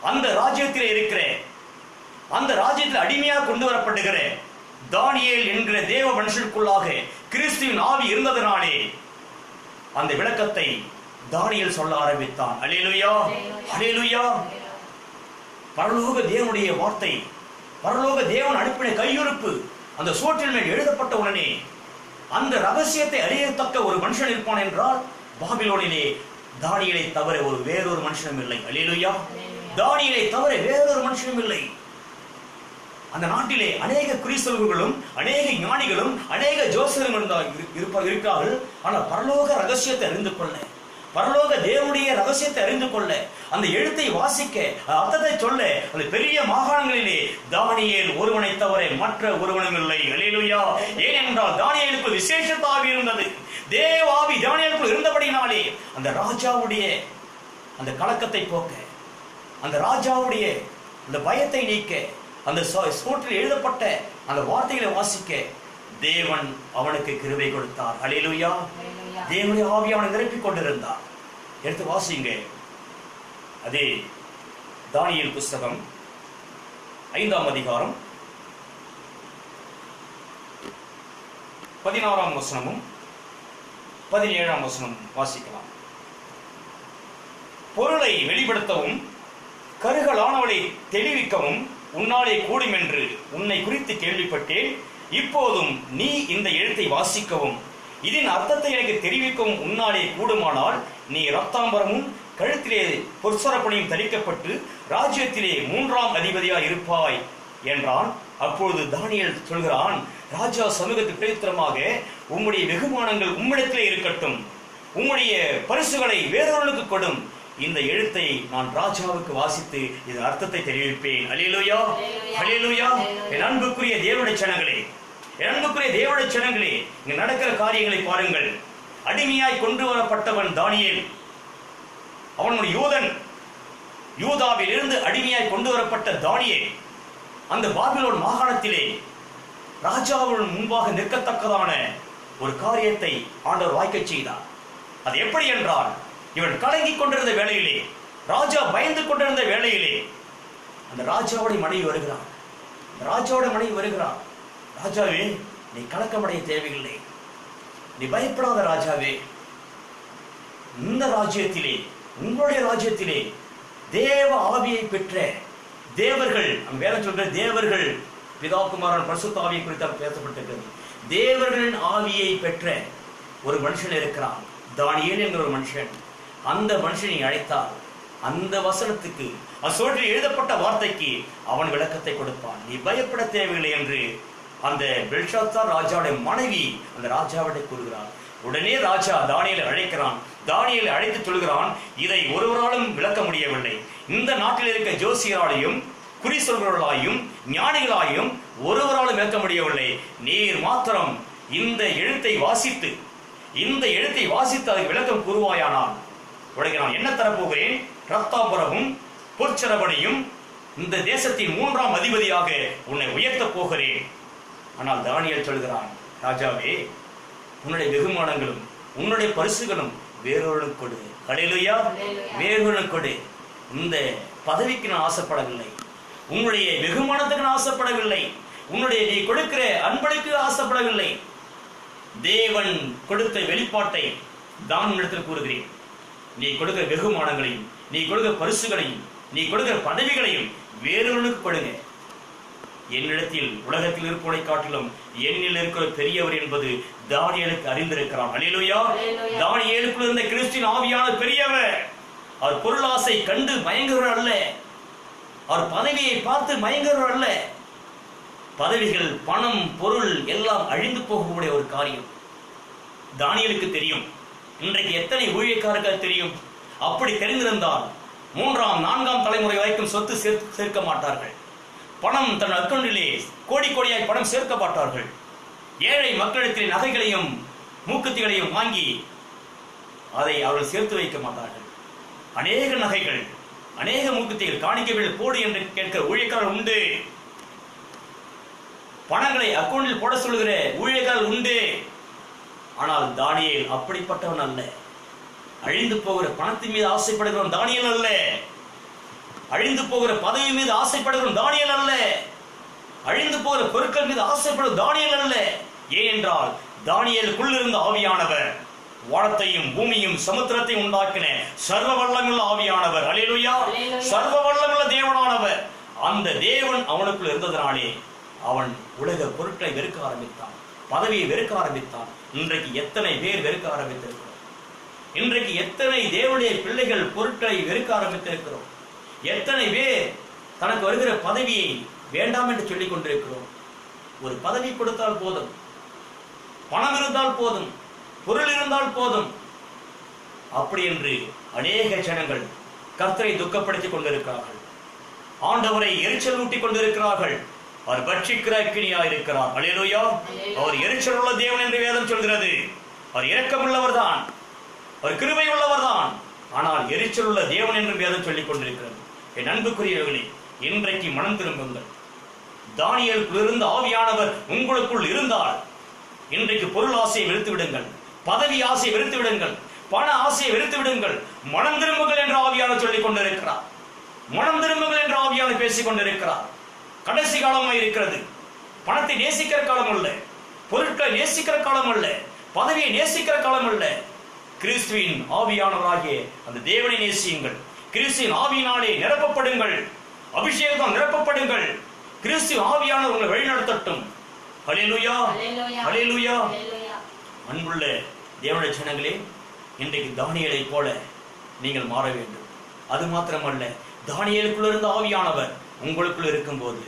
அந்த ராஜ்யத்திலே இருக்கிற, அந்த ராஜ்யத்தில் அடிமையாக கொண்டு வரப்படுகிற தானியேல் என்கிற தேவ மனுஷனுக்குள்ளாக கிறிஸ்துவின் ஆவி இருந்ததனாலே அந்த விளக்கத்தை தானியேல் சொல்ல ஆரம்பித்தான். அல்லேலூயா, அல்லேலூயா. பரலோக தேவனுடைய வார்த்தை, பரலோக தேவன் அனுப்பின கையுறுப்பு அந்த சோற்றின் மேல் எழுதப்பட்ட உடனே அந்த ரகசியத்தை அறியத்தக்க ஒரு மனுஷன் இருப்பான் என்றால் பாபிலோனிலே தானியேலை தவிர வேறொரு மனுஷனும் இல்லை. அல்லேலூயா. தானியேலை தவிர வேறொரு மனுஷனும் இல்லை. அந்த நாட்டிலே அநேக குறிசொல்களும், அநேக ஞானிகளும், அநேக ஜோசியரும் இருக்கிறார்கள். ஆனால் பரலோக ரகசியத்தை அறிந்து கொள்ள, பரலோக தேவனுடைய ரகசியத்தை அறிந்து கொள்ள, அந்த எழுத்தை வாசிக்க, அர்த்தத்தை சொல்ல, அந்த பெரிய மாகாணங்களிலே தானியேல் ஒருவனை தவிர மற்ற ஒருவனும் இல்லை. அல்லேலூயா. ஏனென்றால் தானியேலுக்கு விசேஷ ஆவி இருந்தது. தேவ ஆவி தானியேலுக்கு இருந்தபடினாலே அந்த ராஜாவுடைய அந்த கலக்கத்தை போக்க, அந்த ராஜாவுடைய அந்த பயத்தை நீக்க, அந்த சோற்றில் எழுதப்பட்ட அந்த வார்த்தைகளை வாசிக்க தேவன் அவனுக்கு கிருபை கொடுத்தார். அல்லேலூயா. தேவனுடைய ஆவி அவனை நிரப்பிக் கொண்டிருந்தார். எடுத்து வாசிங்க. அதே தானியேல் புஸ்தகம் 5ஆம் அதிகாரம் 16ஆம் வசனமும் 17ஆம் வசனம் வாசிக்கலாம். பொருளை வெளிப்படுத்தவும் கருகலானவளை தெளிவிக்கவும் உன்னாலே கூடும் என்று உன்னை குறித்து கேள்விப்பட்டேன். இப்போதும் நீ இந்த எழுத்தை வாசிக்கவும் இதன் அர்த்தத்தை எனக்கு தெரிவிக்கவும் உன்னாலே கூடுமானால் நீ ரத்தாம்பரமும் கழுத்திலே பொற்சரப்பணியும் தரிக்கப்பட்டு ராஜ்யத்திலே 3ஆம் அதிபதியாய் இருப்பாய் என்றான். அப்பொழுது தானியேல் சொல்கிறான், ராஜா சமூகத்துக்கு பிரதித்திரமாக உம்முடைய வெகுமானங்கள் உம்மிடத்திலே இருக்கட்டும், உம்முடைய பரிசுகளை வேறொருவனுக்கு கொடும். இந்த எழுத்தை நான் ராஜாவுக்கு வாசித்து இதன் அர்த்தத்தை தெரிவிப்பேன். அல்லேலூயா, அல்லேலூயா. என் அன்புக்குரிய தேவனுடைய ஜனங்களே, என் அன்புக்குரிய தேவனுடைய ஜனங்களே, இங்க நடக்கிற காரியங்களை பாருங்கள். அடிமையாய் கொண்டு வரப்பட்டவன் தானியேல். அவன் ஒரு யூதன். யூதாவில் இருந்து அடிமையாய் கொண்டு வரப்பட்ட தானியேல் அந்த பாபிலோன் மாகாணத்திலே ராஜாவின் முன்பாக நிற்கத்தக்கதான ஒரு காரியத்தை ஆண்டவர் வாய்க்கச் செய்தார். அது எப்படி என்றால், இவன் கலங்கிக் கொண்டிருந்த வேளையிலே, ராஜா பயந்து கொண்டிருந்த வேளையிலே அந்த ராஜாவுடைய மனைவி வருகிறான். ராஜாவுடைய மனைவி வருகிறான். ராஜாவே, நீ கலக்கமடைய தேவையில்லை, நீ பயப்படாத ராஜாவே. இந்த ராஜ்யத்திலே, உங்களுடைய ராஜ்யத்திலே தேவ ஆவியை பெற்ற தேவர்கள், வேற சொல்ற தேவர்கள், பிதா குமாரன் பரிசுத்த ஆவியை குறித்து பேசப்பட்டிருக்கிறது. தேவர்களின் ஆவியை பெற்ற ஒரு மனுஷன் இருக்கிறான், தானியேல் என்கிற ஒரு மனுஷன். அந்த மனுஷனை அழைத்தால் அந்த வசனத்துக்கு, அச்சோற்றில் எழுதப்பட்ட வார்த்தைக்கு அவன் விளக்கத்தை கொடுப்பான். நீ பயப்பட தேவையில்லை என்று அந்த பெல்ஷாத்சார் ராஜாவுடைய மனைவி அந்த ராஜாவிட கூறுகிறார். உடனே ராஜா தானியேலை அழைக்கிறான். தானியேலை அழைத்து சொல்கிறான், இதை ஒருவராலும் விளக்க முடியவில்லை. இந்த நாட்டில் இருக்க ஜோசியராலையும் குறி சொல்வர்களாயும் ஞானிகளாயும் ஒருவராலும் விளக்க முடியவில்லை. நீர் மாத்திரம் இந்த எழுத்தை வாசித்து அதுக்கு விளக்கம் கூறுவாயானால் உனக்கு நான் என்ன தரப்போகிறேன்? ரத்தாம்பரமும் பொற்சரபணியும், இந்த தேசத்தின் 3ஆம் அதிபதியாக உன்னை உயர்த்தப் போகிறேன். ஆனால் தானியேல் சொல்கிறான், ராஜாவே, உன்னுடைய வெகுமானங்களும் உன்னுடைய பரிசுகளும் வேறொருவனுக்கு கொடு. அல்லேலூயா, வேறொருவனுக்கு கொடு. இந்த பதவிக்கு நான் ஆசைப்படவில்லை, உன்னுடைய வெகுமானத்துக்கு நான் ஆசைப்படவில்லை, நீ கொடுக்கிற அன்பளிப்பு ஆசைப்படவில்லை. தேவன் கொடுத்த வெளிப்பாட்டை தான் இடத்தில் கூறுகிறேன். நீ கொடுக்கிற வெகுமானங்களையும், நீ கொடுக்கிற பரிசுகளையும், நீ கொடுக்கிற பதவிகளையும் வேறொருவனுக்கு கொடுங்க. என்னிடத்தில் உலகத்தில் இருப்பவனை காட்டிலும் என்னில் இருக்கிற பெரியவர் என்பது தானியேலுக்கு அறிந்திருக்கிறான். அல்லேலூயா. தானியேலுக்குள் இருந்த கிறிஸ்துவின் ஆவியான பெரியவர். அவர் பொருளாசை கண்டு மயங்குகிறவர் அல்ல. அவர் பதவியை பார்த்து மயங்குகிறவர் அல்ல. பதவிகள், பணம், பொருள் எல்லாம் அழிந்து போகக்கூடிய ஒரு காரியம். தானியேலுக்கு தெரியும். இன்றைக்கு எத்தனை ஊழியக்காரர்கள் தெரியும்? அப்படி தெரிந்திருந்தால் 3ஆம் 4ஆம் தலைமுறை வரைக்கும் சொத்து சேர்க்க மாட்டார்கள். பணம் தன் அக்கௌண்டிலே கோடி கோடியாய் பணம் சேர்க்க மாட்டார்கள். ஏழை மக்களிடத்தில் நகைகளையும் மூக்குத்திகளையும் வாங்கி அதை அவர்கள் சேர்த்து வைக்க மாட்டார்கள். அநேக நகைகள், அநேக மூக்குத்திகள், காணிக்கைகள் போடு என்று கேட்கிற ஊழியக்காரர் உண்டு. பணங்களை அக்கௌண்டில் போட சொல்லுகிற ஊழியக்காரர் உண்டு. ஆனால் தானியேல் அப்படிப்பட்டவன் அல்ல. அழிந்து போகிற பணத்தின் மீது ஆசைப்படுகிறவன் தானியேல் அல்ல. அழிந்து போகிற பதவி மீது ஆசைப்படுகிறவன் தானியேல் அல்ல. அழிந்து போகிற பொருட்கள் மீது ஆசைப்படுகிற தானியேல் அல்ல. ஏனென்றால் தானியேலுக்குள் இருந்த ஆவியானவர் வானத்தையும் பூமியும் சமுத்திரத்தையும் உண்டாக்கின சர்வ வல்லமுள்ள ஆவியானவர். அல்லேலூயா. சர்வ வல்லமுள்ள தேவனானவர். அந்த தேவன் அவனுக்குள் இருந்ததனாலே அவன் உலக பொருட்களை வெறுக்க ஆரம்பித்தான், பதவியை வெறுக்க ஆரம்பித்தான். இன்றைக்கு எத்தனை பேர் வெறுக்க ஆரம்பித்திருக்கிறோம்? இன்றைக்கு எத்தனை தேவனுடைய பிள்ளைகள் பொருட்களை வெறுக்க ஆரம்பித்திருக்கிறோம்? எத்தனை பேர் தனக்கு வருகிற பதவியை வேண்டாம் என்று சொல்லிக் கொண்டிருக்கிறோம்? ஒரு பதவி கொடுத்தால் போதும், பணம் இருந்தால் போதும், பொருள் இருந்தால் போதும், அப்படி என்று அநேக ஜனங்கள் கர்த்தரை துக்கப்படுத்திக் கொண்டிருக்கிறார்கள். ஆண்டவரை எரிச்சல் ஊட்டிக் கொண்டிருக்கிறார்கள். அவர் பட்சிக்கிற அக்கினியாய் இருக்கிறார். அல்லேலூயா. அவர் எரிச்சல் உள்ள தேவன் என்று வேதம் சொல்கிறது. அவர் இரக்கமுள்ளவர் தான், அவர் கிருபை உள்ளவர் தான். ஆனால் எரிச்சல் உள்ள தேவன் என்று வேதம் சொல்லிக் கொண்டிருக்கிறது. என் அன்புக்குரியவர்களே, இன்றைக்கு மனம் திரும்புங்கள். தானியேலுக்குள் இருந்த ஆவியானவர் உங்களுக்குள் இருந்தால் இன்றைக்கு பொருள் ஆசையை வெறுத்து விடுங்கள், பதவி ஆசையை வெறுத்து விடுங்கள், பண ஆசையை வெறுத்து விடுங்கள். மனம் திரும்புங்கள் என்று ஆவியானவர் சொல்லிக் கொண்டிருக்கிறார். மனம் திரும்புங்கள் என்று ஆவியானவர் பேசிக் கொண்டிருக்கிறார். கடைசி காலமாக இருக்கிறது. பணத்தை நேசிக்கிற காலம் அல்ல, பொருட்களை நேசிக்கிற காலம் அல்ல, பதவியை நேசிக்கிற காலம் அல்ல. கிறிஸ்துவின் ஆவியானவராகிய அந்த தேவனை நேசியுங்கள். கிறிஸ்துவின் ஆவியினாலே நிரப்பப்படுங்கள், அபிஷேகம் நிரப்பப்படுங்கள். கிறிஸ்து ஆவியானவர் உங்களை வழிநடத்தட்டும். ஹல்லேலூயா, ஹல்லேலூயா. அன்புள்ள தேவனுடைய ஜனங்களே, இன்றைக்கு தானியேலை போல நீங்கள் மாற வேண்டும். அது மாத்திரமல்ல, தானியேலுக்குள் இருந்த ஆவியானவர் உங்களுக்குள் இருக்கும்போது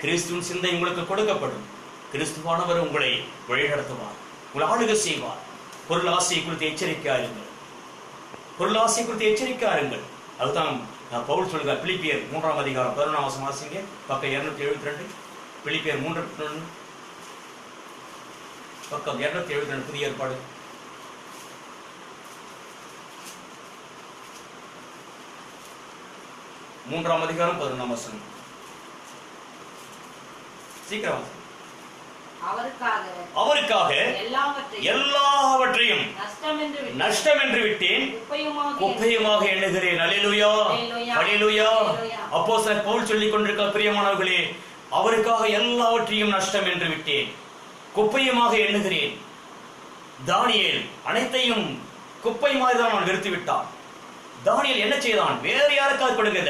கிறிஸ்துவின் சிந்தை உங்களுக்கு கொடுக்கப்படும். கிறிஸ்துவானவர் உங்களை வழிநடத்துவார், உங்களை ஆளுகை செய்வார். பொருள் ஆசையை குறித்து எச்சரிக்கையாருங்கள், பொருள் ஆசை குறித்து எச்சரிக்கையாருங்கள். அதுதான் பவுல் சொல்கிறார். பிலிப்பியர் 3ஆம் அதிகாரம் 11ஆம் வசனம் வாசிங்க, பக்கம் 272. பிலிப்பியர் 3:11, பக்கம் 272, புதிய ஏற்பாடு. மூன்றாம் அதிகாரம் 11ஆம் வசனம். சீக்கிரம். அவருக்காக எல்லாவற்றையும் நஷ்டம் என்று விட்டேன், குப்பையுமாக எண்ணுகிறேன். அல்லேலூயா, அல்லேலூயா. அப்போஸ்தலர் பவுல் சொல்லிக் கொண்டிருக்கிற பிரியமானவர்களே, அவருக்காக எல்லாவற்றையும் நஷ்டம் என்று விட்டேன், குப்பையுமாக எண்ணுகிறேன். தானியேல் அனைத்தையும் குப்பை மாதிரி தான் அவன் வெறுத்து விட்டான். தானியேல் என்ன செய்தான்? வேறு யாருக்காவது கொடுங்க,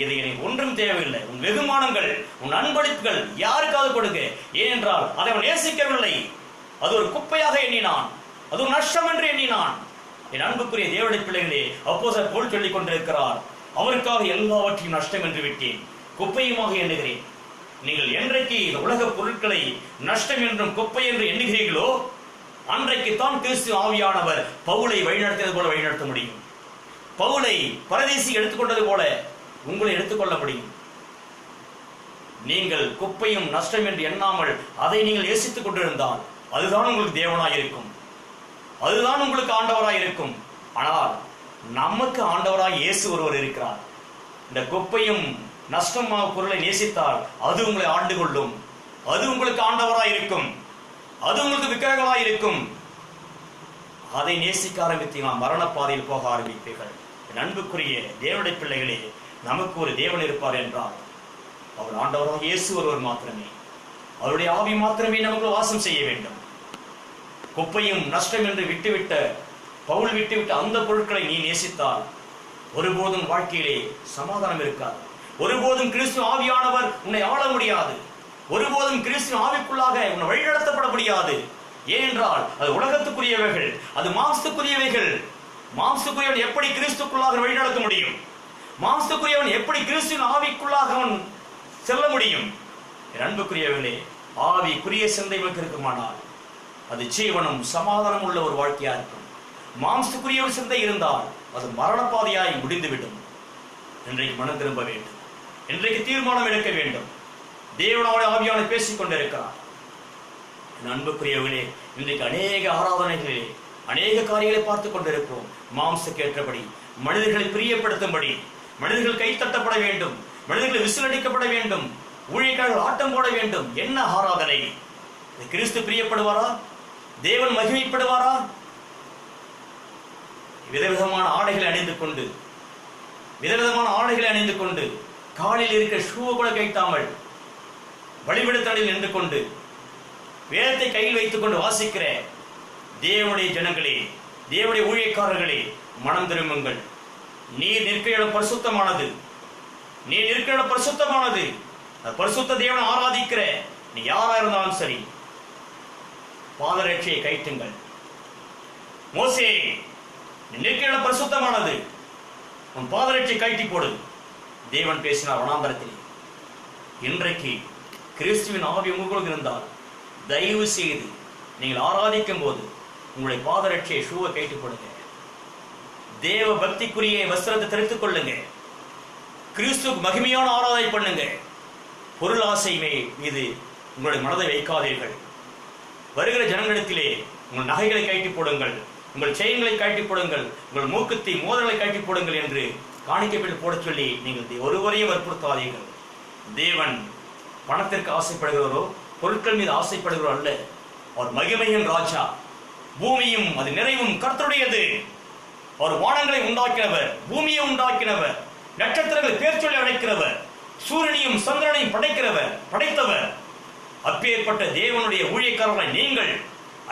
இதை எனக்கு ஒன்றும் தேவையில்லை. உன் வெகுமானங்கள், உன் அன்பளிப்புகள் யாருக்காவது கொடுங்க. ஏனென்றால் அதை அவன் நேசிக்கவில்லை. அது ஒரு குப்பையாக எண்ணினான், அது ஒரு நஷ்டம் என்று எண்ணினான். என் அன்புக்குரிய தேவனுடைய பிள்ளைகளே, அப்போஸ்தலர் பவுல் சொல்லிக் கொண்டிருக்கிறார், அவருக்காக எல்லாவற்றையும் நஷ்டம் என்று விட்டேன், குப்பையுமாக எண்ணுகிறேன். நீங்கள் என்றைக்கு உலக பொருட்களை நஷ்டம் என்றும் குப்பை என்று எண்ணுகிறீர்களோ, அன்றைக்கு தான் கிறிஸ்து ஆவியானவர் பவுலை வழிநடத்தியது போல வழிநடத்த முடியும். பவுலை பரதேசி எடுத்துக்கொண்டது போல உங்களை எடுத்துக்கொள்ள முடியும். நீங்கள் குப்பையும் நஷ்டம் என்று எண்ணாமல் அதை நீங்கள் யோசித்துக் கொண்டிருந்தால் அதுதான் உங்களுக்கு தேவனாய் இருக்கும், அதுதான் உங்களுக்கு ஆண்டவராய் இருக்கும். ஆனால் நமக்கு ஆண்டவராய் இயேசு ஒருவர் இருக்கிறார். இந்த குப்பையும் நஷ்டமாக பொருளை நேசித்தால் அது உங்களை ஆண்டு கொள்ளும், அது உங்களுக்கு ஆண்டவராய் இருக்கும், அது உங்களுக்கு விக்கிரகமாய் இருக்கும். அதை நேசிக்க ஆரம்பித்தீங்கன்னா மரண பாதையில் போக ஆரம்பிப்பீர்கள். அன்புக்குரிய தேவனுடைய பிள்ளைகளே, நமக்கு ஒரு தேவன் இருப்பார் என்றால் அவர் ஆண்டவராக இயேசு ஒருவர் மாத்திரமே, அவருடைய ஆவி மாத்திரமே நமக்கு வாசம் செய்ய வேண்டும். குப்பையும் நஷ்டம் என்று விட்டுவிட்ட பவுல் விட்டுவிட்ட அந்த பொருட்களை நீ நேசித்தால் ஒருபோதும் வாழ்க்கையிலே சமாதானம் இருக்காது. ஒருபோதும் கிறிஸ்து ஆவியானவர் உன்னை ஆள முடியாது. ஒருபோதும் கிறிஸ்து ஆவிக்குள்ளாக உன்னை வழிநடத்தப்பட முடியாது. ஏனென்றால் அது உலகத்துக்குரியவைகள், அது மாம்சத்துக்குரியவைகள். மாம்சத்துக்குரியவன் எப்படி கிறிஸ்துக்குள்ளாக வழிநடத்த முடியும்? மாம்சத்துக்குரியவன் எப்படி கிறிஸ்துவின் ஆவிக்குள்ளாக அவன் செல்ல முடியும்? அன்புக்குரியவர்களே, ஆவிக்குரிய சிந்தை இருக்குமானால் அது ஜீவனும் சமாதானம் உள்ள ஒரு வாழ்க்கையா இருக்கும். மாம்சத்துக்குரிய ஒரு சிந்தை இருந்தால் அது மரணப்பாதையாய் முடிந்துவிடும். இன்றைக்கு மனம் திரும்ப வேண்டும். இன்றைக்கு தீர்மானம் எடுக்க வேண்டும். தேவனோட ஆவியான பேசிக் கொண்டிருக்கிறார். அன்புக்குரியவர்களே, இன்றைக்கு அநேக ஆராதனைகளிலே அநேக காரியங்களை பார்த்துக் கொண்டிருக்கிறோம். மாம்சக்கு ஏற்றபடி, மனிதர்களை பிரியப்படுத்தும்படி, மனிதர்கள் கைத்தட்டப்பட வேண்டும், மனிதர்கள் விசிலடிக்கப்பட வேண்டும், ஊழியக்காரர்கள் ஆட்டம் போட வேண்டும். என்ன ஆராதனை? கிறிஸ்து பிரியப்படுவாரா? தேவன் மகிமைப்படுவாரா? விதவிதமான ஆடைகளை அணிந்து கொண்டு காலில் இருக்கிற ஷூவை கூட கைத்தாமல் வழிபடுத்தலில் நின்று கொண்டு வேதத்தை கையில் வைத்துக் கொண்டு வாசிக்கிற தேவனுடைய ஜனங்களே, தேவனுடைய ஊழியக்காரர்களே, மனம் திரும்புங்கள். நீர் நிற்கிற இடம் பரிசுத்தமானது. பரிசுத்த தேவனை ஆராதிக்கிற நீ யாரா இருந்தாலும் சரி, பாதரட்சியை கைட்டுங்கள். மோசே, நீ நிற்கிற இடம் பரிசுத்தமானது, உன் பாதரட்சியை கைட்டி போடு. தேவன் பேசினார் வனாந்தரத்தில். இன்றைக்கு கிறிஸ்துவின் ஆவி உங்களுக்கு இருந்தால் தயவு செய்து நீங்கள் ஆராதிக்கும் போது உங்களுடைய பாதரட்சியை ஷூவை கைட்டு போடுங்க. தேவ பக்திக்குரிய வஸ்திரத்தை தெரிவித்துக் கொள்ளுங்க. கிறிஸ்துவுக்கு மகிமையான ஆராதனை பண்ணுங்க. பொருளாசை மீது உங்களுடைய மனதை வைக்காதீர்கள். வருகிற ஜனங்களிடத்திலே உங்கள் நகைகளை கைட்டி போடுங்கள், உங்கள் செயின்களை கைட்டி போடுங்கள், உங்கள் மூக்குத்தி மோதல்களை கைட்டி போடுங்கள் என்று காணிக்கைப்பட்டு போட சொல்லி நீங்கள் ஒருவரையும் வற்புறுத்தாதீர்கள். தேவன் பணத்திற்கு ஆசைப்படுகிறவரோ பொருட்கள் மீது ஆசைப்படுகிறோ அல்ல. அவர் மகிமையின் ராஜா. பூமியும் அது நிறைவும் கர்த்தருடையது. அவர் வானங்களை உண்டாக்கினவர், பூமியை உண்டாக்கினவர், நட்சத்திரங்களை பேர் சொல்லி அழைக்கிறவர், சூரியனையும் சந்திரனையும் படைத்தவர். அப்பேற்பட்ட தேவனுடைய ஊழியக்காரர்களை நீங்கள்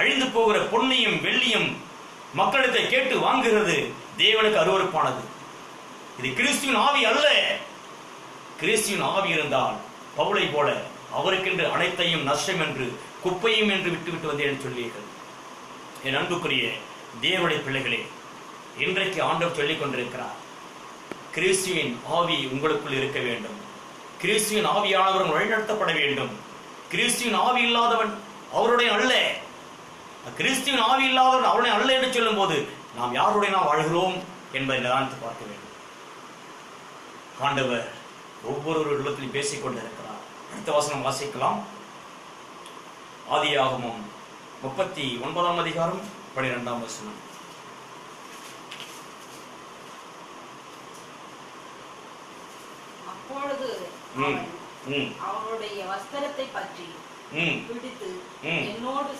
அழிந்து போகிற பொன்னையும் வெள்ளியும் மக்களிடத்தை கேட்டு வாங்குகிறது தேவனுக்கு அருவருப்பானது. இது கிறிஸ்துவின் ஆவி அல்ல. கிறிஸ்துவின் ஆவி இருந்தால் பவுலை போல அவருக்கென்று அனைத்தையும் நஷ்டம் என்று குப்பையும் என்று விட்டுவிட்டு வந்தேன் சொல்லீர்கள். என் அன்புக்குரிய தேவனுடைய பிள்ளைகளே, இன்றைக்கு ஆண்டவர் சொல்லிக் கொண்டிருக்கிறார், கிறிஸ்துவின் ஆவி உங்களுக்குள் இருக்க வேண்டும். கிறிஸ்துவின் ஆவியானவரும் வழிநடத்தப்பட வேண்டும். கிறிஸ்துவின் ஆவி இல்லாதவன் அவருடைய அல்ல. கிறிஸ்துவின் ஆவி இல்லாதவன் அவருடைய அல்ல என்று சொல்லும் போது நாம் யாருடைய நாம் வாழ்கிறோம் என்பதை நிதானித்து பார்க்க வேண்டும். ஆண்டவர் ஒவ்வொரு இடத்திலும் பேசிக் கொண்டிருக்கிறார். அடுத்த வசனம் வாசிக்கலாம். ஆதியாகமம் 39 அதிகாரம் 12 வசனம். அப்பொழுது அவனுடைய வஸ்திரத்தை பற்றி பிடித்து என்னோடு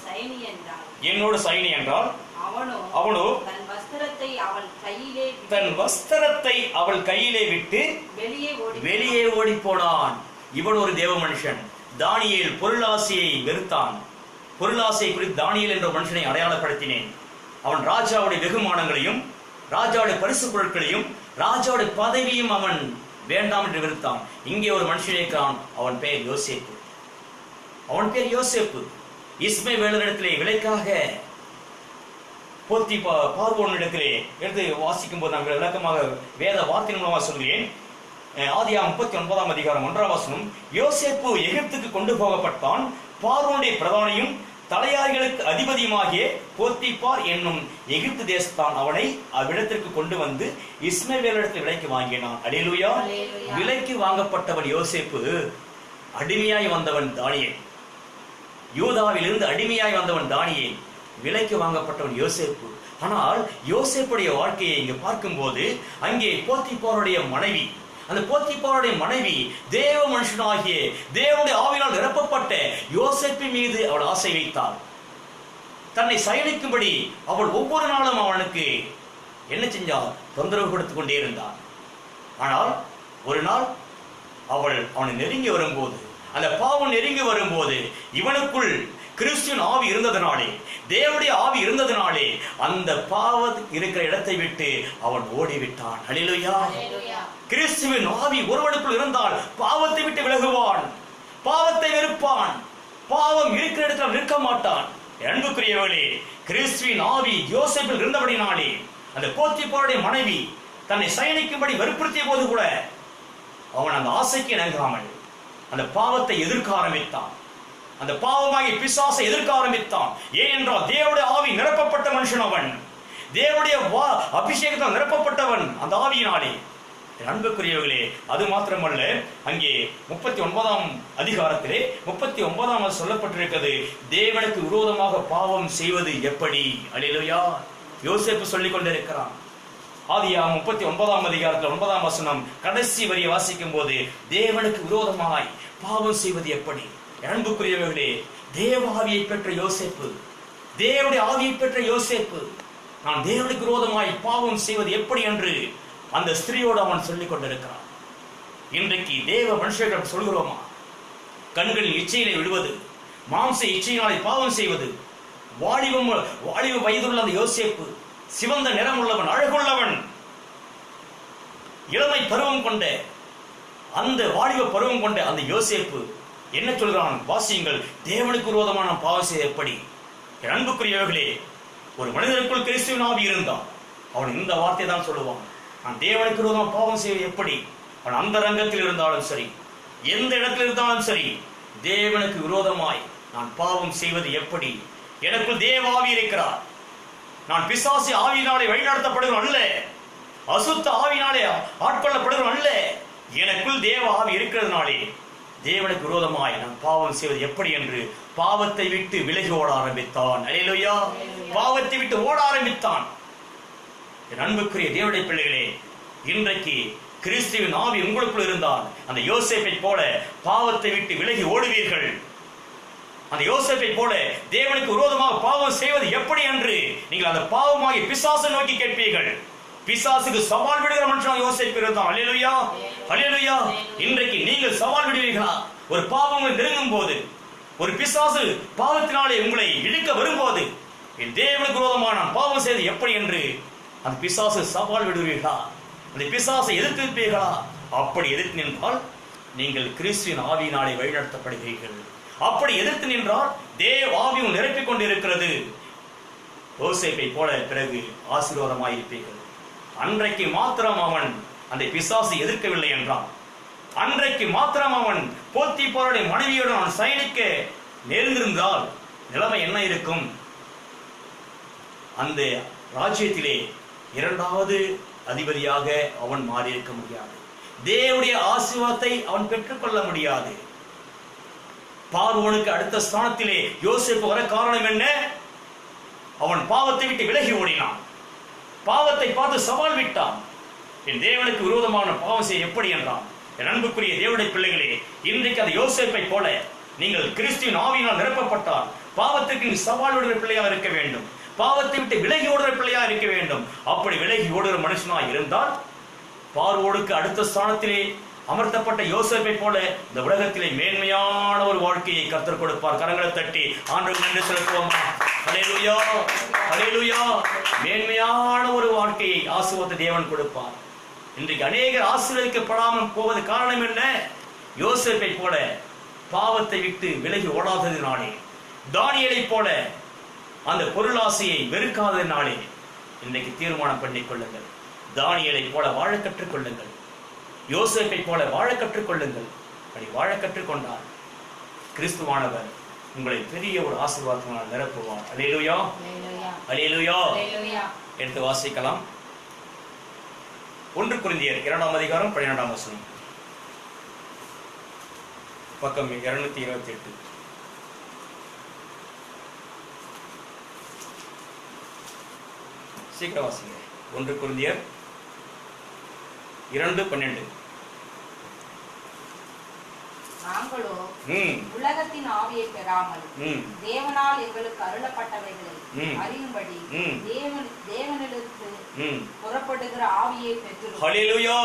சயனி என்றால் அவனோ தன் வஸ்திரத்தை அவள் கையிலே விட்டு வெளியே ஓடி போனான். இவன் ஒரு தேவ மனுஷன். தானியேல் பொருளாசையை வெறுத்தான். பொருளாசை குறித்து தானியேல் என்ற மனுஷனை அடையாளப்படுத்தினேன். அவன் ராஜாவுடைய வெகுமானங்களையும் ராஜாவுடைய பரிசு பொருட்களையும் ராஜாவுடைய பதவியும் அவன் வேண்டாம் என்று வெறுத்தான். இங்கே ஒரு மனுஷன் இருக்கிறான். அவன் பெயர் யோசேப்பு. இஸ்மவேலரிடத்திலே விலைக்காக பார்வோனிடத்திலே எடுத்து வாசிக்கும் போது நாங்கள் விளக்கமாக வேத வார்த்தையின் மூலமாக சொல்கிறேன். ஆதியாகமம் 39 அதிகாரம் 1 வசனம். யோசேப்பு எகிப்துக்கு கொண்டு போகப்பட்டான். பார்வோனுடைய பிரதானியும் தலையாரிகளுக்கு அதிபதியுமாகிய போத்திபார் என்னும் எகிப்து தேசத்தான் அவனை அவ்விடத்திற்கு கொண்டு வந்து இஸ்மவேலரிடத்தில் விலைக்கு வாங்கினான். அல்லேலூயா. விலைக்கு வாங்கப்பட்டவன் யோசேப்பு. அடிமையாய் வந்தவன் தானியேல். யூதாவிலிருந்து அடிமையாய் வந்தவன் தானியேல். விலைக்கு வாங்கப்பட்டவன் யோசேப்பு. ஆனால் யோசேப்புடைய வாழ்க்கையை இங்கு பார்க்கும்போது அங்கே போத்திபாருடைய மனைவி, அந்த போத்திபாருடைய மனைவி தேவ மனுஷனாகிய தேவனுடைய ஆவியினால் நிரப்பப்பட்ட யோசேப்பு மீது அவள் ஆசை வைத்தாள். தன்னை சயனிக்கும்படி அவள் ஒவ்வொரு நாளும் அவனுக்கு என்ன செஞ்சால் தொந்தரவு கொடுத்து கொண்டே இருந்தாள். ஆனால் ஒரு நாள் அவனை நெருங்கி வரும்போது, அந்த பாவம் நெருங்கி வரும்போது, இவனுக்குள் கிறிஸ்துவின் ஆவி இருந்ததனாலே, தேவனுடைய ஆவி இருந்ததனாலே அந்த பாவம் இருக்கிற இடத்தை விட்டு அவன் ஓடிவிட்டான். ஹல்லேலூயா. கிறிஸ்துவின் ஆவி ஒருவனுக்குள் இருந்தால் பாவத்தை விட்டு விலகுவான், பாவத்தை வெறுப்பான், பாவம் இருக்கிற இடத்துல நிற்க மாட்டான். அன்புக்குரியவர்களே, கிறிஸ்துவின் ஆவி யோசேப்பில் இருந்தபடினாலே அந்த போத்திபாருடைய மனைவி தன்னை சயனிக்கும்படி வற்புறுத்திய போது கூட அவன் அந்த ஆசைக்கு இணங்காமல் அந்த பாவத்தை எதிர்க்க ஆரம்பித்தான். அந்த பாவமாகிய பிசாசை எதிர்க்க ஆரம்பித்தான். ஏனென்றால் தேவனுடைய ஆவி நிரப்பப்பட்ட மனுஷன் அவன், தேவனுடைய அபிஷேகத்தால் நிரப்பப்பட்டவன் அந்த ஆவியினாலே. அன்புக்குரியவர்களே, அது மாத்திரமல்ல, அங்கே 39ஆம் அதிகாரத்திலே 39ஆம் சொல்லப்பட்டிருக்கிறது, தேவனுக்கு விரோதமாக பாவம் செய்வது எப்படி. அல்லேலூயா. யோசேப்பு சொல்லிக் கொண்டிருக்கிறான். ஆதியாகமம் 39ஆம் அதிகாரத்தில் 9ஆம் வசனம் கடைசி வரியை வாசிக்கும் போது, தேவனுக்கு விரோதமாய் பாவம் செய்வது எப்படி. அன்புக்குரியவர்களே, தேவ ஆவியை பெற்ற யோசேப்பு, தேவனுடைய ஆவியை பெற்ற யோசேப்பு, நான் தேவனுக்கு விரோதமாய் பாவம் செய்வது எப்படி என்று அந்த ஸ்திரீயோடு அவன் சொல்லிக் கொண்டிருக்கிறான். இன்றைக்கு தேவ மனுஷர்களிடம் சொல்கிறோமா? கண்களில் இச்சையிலே விடுவது, மாம்ச இச்சையினாலே பாவம் செய்வது. வாலிப வயதுள்ள அந்த யோசேப்பு, சிவந்த நிறம் உள்ளவன், அழகுள்ளவன், இளமை பருவம் கொண்ட அந்த வாலிப பருவம் கொண்ட அந்த யோசேப்பு என்ன சொல்கிறான்? வாசியுங்கள். தேவனுக்கு விரோதமான பாவம் செய்ய எப்படி. அன்புக்குரியவர்களே, ஒரு மனிதனுக்குள் கிறிஸ்துவின் ஆவி இருந்தான், அவன் இந்த வார்த்தை தான் சொல்லுவான், நான் தேவனுக்கு விரோதமாக பாவம் செய்ய எப்படி. அவன் அந்த ரங்கத்தில் இருந்தாலும் சரி, எந்த இடத்தில் இருந்தாலும் சரி, தேவனுக்கு விரோதமாய் நான் பாவம் செய்வது எப்படி. எனக்குள் தேவ ஆவி இருக்கிறார், நான் பிசாசு ஆவியினாலே வழிநடத்தப்படுகிறோம் அல்ல, அசுத்த ஆவியினாலே ஆட்கொள்ளப்படுகிறோம் அல்ல, எனக்குள் தேவ ஆவி இருக்கிறதுனாலே தேவனுக்கு விரோதமாய் நான் பாவம் செய்வது எப்படி என்று பாவத்தை விட்டு விலகி ஓட ஆரம்பித்தான். அல்லேலூயா. பாவத்தை விட்டு ஓட ஆரம்பித்தான். என் அன்புக்குரிய தேவனுடைய பிள்ளைகளே, இன்றைக்கு கிறிஸ்துவின் ஆவி உங்களுக்குள் இருந்தால் அந்த யோசேப்பை போல பாவத்தை விட்டு விலகி ஓடுவீர்கள். அந்த யோசேப்பை போல தேவனுக்கு விரோதமாக பாவம் செய்வது எப்படி என்று நீங்கள் அந்த பாவமாகிய பிசாசை நோக்கி கேட்பீர்கள். பிசாசுக்கு சவால் விடுகிற மனுஷன் யோசேப்பு இருந்தான். அல்லேலூயா, அல்லேலூயா. இன்றைக்கு நீங்கள் சவால் விடுவீர்களா? ஒரு பாவம் நெருங்கும் போது, ஒரு பிசாசு பாவத்தினாலே உங்களை இழுக்க வரும்போது, என் தேவனுக்கு விரோதமாக நான் பாவம் செய்வது எப்படி என்று அந்த பிசாசு சவால் விடுவீர்களா? அந்த பிசாசை எதிர்த்திருப்பீர்களா? அப்படி எதிர்த்து நின்றால் நீங்கள் கிறிஸ்துவின் ஆவியினாலே வழிநடத்தப்படுகிறீர்கள். அப்படி எதிர்த்து நின்றால் தேவ ஆவியும் நிரப்பிக் கொண்டிருக்கிறது. யோசேப்பை போல பிறகு ஆசீர்வாதமாயிருப்பீர்கள். அன்றைக்கு மாத்திரம் அவன் அந்த பிசாசை எதிர்க்கவில்லை என்றான். அன்றைக்கு மாத்திரம் அவன் போத்திபாருடைய மனைவியுடன் அவன் சயனிக்க நேர்ந்திருந்தால் நிலைமை என்ன இருக்கும்? அந்த ராஜ்யத்திலே இரண்டாவது அதிபதியாக அவன் மாறியிருக்க முடியாது. தேவனுடைய ஆசீர்வாதத்தை அவன் பெற்றுக்கொள்ள முடியாது. பார்வோனுக்கு அடுத்த ஸ்தானத்திலே யோசேப்பு வர காரணம் என்ன? அவன் பாவத்தை விட்டு விலகி ஓடினான், பாவத்தை பார்த்து சவால் விட்டான். என் தேவனுக்கு விரோதமான பாவம் செய்ய எப்படி என்றான். என் அன்புக்குரிய தேவனுடைய பிள்ளைகளே, இன்றைக்கு அந்த யோசேப்பை போல நீங்கள் கிறிஸ்துவின் ஆவியினால் நிரப்பப்பட்டால் பாவத்துக்கு சவால் விடுகிற பிள்ளையாக இருக்க வேண்டும், பாவத்தை விட்டு விலகி ஓடுகிற பிள்ளையா இருக்க வேண்டும். அப்படி விலகி ஓடுகிற மனுஷனா இருந்தால் பார்வோனுக்கு அடுத்த ஸ்தானத்திலே அமர்த்தப்பட்ட யோசேப்பை போல இந்த உலகத்திலே மேன்மையான ஒரு வாழ்க்கையை கர்த்தர் கொடுப்பார். கரங்களை தட்டி ஆண்டவருக்கு நன்றி செலுத்துவோமா? ஹல்லேலூயா, ஹல்லேலூயா. மேன்மையான ஒரு வாழ்க்கையை ஆசீர்வாத தேவன் கொடுப்பார். இன்றைக்கு அநேகர் ஆசீர்வதிக்கப்படாமல் போவது காரணம் என்ன? யோசேப்பை போல பாவத்தை விட்டு விலகி ஓடாததினாலே, தானியேலை போல அந்த பொருளாசையை வெறுக்காததினாலே இன்றைக்கு தீர்மானம் பண்ணிக் கொள்ளுங்கள். தானியேலை போல வாழ கற்றுக் கொள்ளுங்கள், யோசேப்பை போல வாழ கற்றுக் கொள்ளுங்கள். அப்படி வாழ கற்றுக்கொண்டால் கிறிஸ்துவானவர் உங்களை பெரிய ஒரு ஆசீர்வாதத்தினால் நிரப்புவார். அல்லேலூயா, அல்லேலூயா. எடுத்து வாசிக்கலாம். 1 கொரிந்தியர் 2ஆம் அதிகாரம் 12ஆம் வசனம், பக்கம் 228. சீக்கிரம் வாசிங்க. 1 கொரிந்தியர் 2:12. நாங்களோ உலகத்தின் ஆவியை பெறாமல் தேவனால் எங்களுக்கு அருளப்பட்டவைகளை அறியும்படி தேவனிலிருந்து புறப்படுகிற ஆவியை பெற்றோம். ஹல்லேலூயா.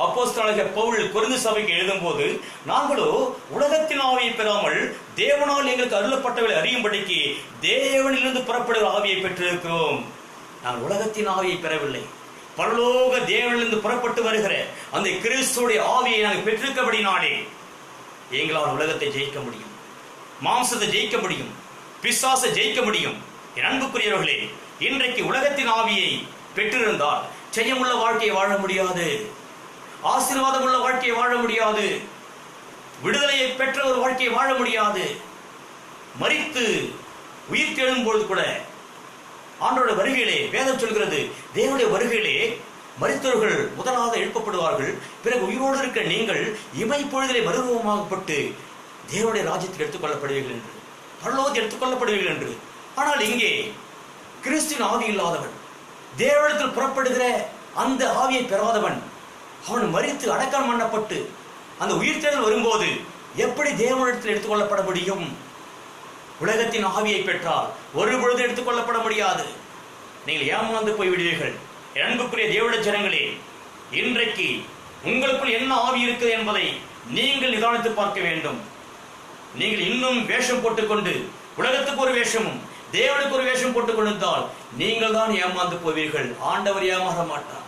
அப்போஸ்தலனாகிய பவுல் கொரிந்து சபைக்கு எழுதும் போது, நாங்களோ உலகத்தின் ஆவியை பெறாமல் தேவனால் எங்களுக்கு அருளப்பட்டவர்களை அறியும்படிக்கு தேவனிலிருந்து புறப்படுகிற ஆவியை பெற்றிருக்கிறோம். நாங்கள் உலகத்தின் ஆவியை பெறவில்லை, பரலோக தேவனிலிருந்து புறப்பட்டு வருகிற அந்த கிறிஸ்துவுடைய ஆவியை நாங்கள் பெற்றிருக்கபடினாலே எங்களால் உலகத்தை ஜெயிக்க முடியும், மாம்சத்தை ஜெயிக்க முடியும், பிசாசை ஜெயிக்க முடியும். என் அன்புக்குரியவர்களே, இன்றைக்கு உலகத்தின் ஆவியை பெற்றிருந்தால் ஜெயமுள்ள வாழ்க்கையை வாழ முடியாது, ஆசீர்வாதம் உள்ள வாழ்க்கையை வாழ முடியாது, விடுதலையை பெற்ற ஒரு வாழ்க்கையை வாழ முடியாது. மரித்து உயிர் எழும்பொழுது கூட ஆண்டோட வருகையிலே வேதம் சொல்கிறது, தேவனுடைய வருகையிலே மரித்தவர்கள் முதலாவது எழுப்பப்படுவார்கள், பிறகு உயிரோடு இருக்க நீங்கள் இமைப்பொழுதிலே மறுரூபமாகப்பட்டு தேவனுடைய ராஜ்யத்தில் எடுத்துக்கொள்ளப்படுவீர்கள் என்று, பரலோகத்தில் எடுத்துக்கொள்ளப்படுவீர்கள் என்று. ஆனால் இங்கே கிறிஸ்துவின் ஆவி இல்லாதவன், தேவனிடத்தில் புறப்படுகிற அந்த ஆவியை பெறாதவன், அவன் மரித்து அடக்கம் பண்ணப்பட்டு அந்த உயிர்த்தெழுதல் வரும்போது எப்படி தேவனிடத்தில் எடுத்துக்கொள்ளப்பட முடியும்? உலகத்தின் ஆவியை பெற்றால் ஒரு பொழுது எடுத்துக்கொள்ளப்பட முடியாது. நீங்கள் ஏமாந்து போய்விடுவீர்கள். அன்புக்குரிய தேவனுடைய ஜனங்களே, இன்றைக்கு உங்களுக்குள் என்ன ஆவி இருக்குது என்பதை நீங்கள் நிதானித்து பார்க்க வேண்டும். நீங்கள் இன்னும் வேஷம் போட்டுக்கொண்டு உலகத்துக்கு ஒரு வேஷமும் தேவனுக்கு ஒரு வேஷம் போட்டுக் கொண்டிருந்தால் நீங்கள் தான் ஏமாந்து போவீர்கள். ஆண்டவர் ஏமாற மாட்டார்,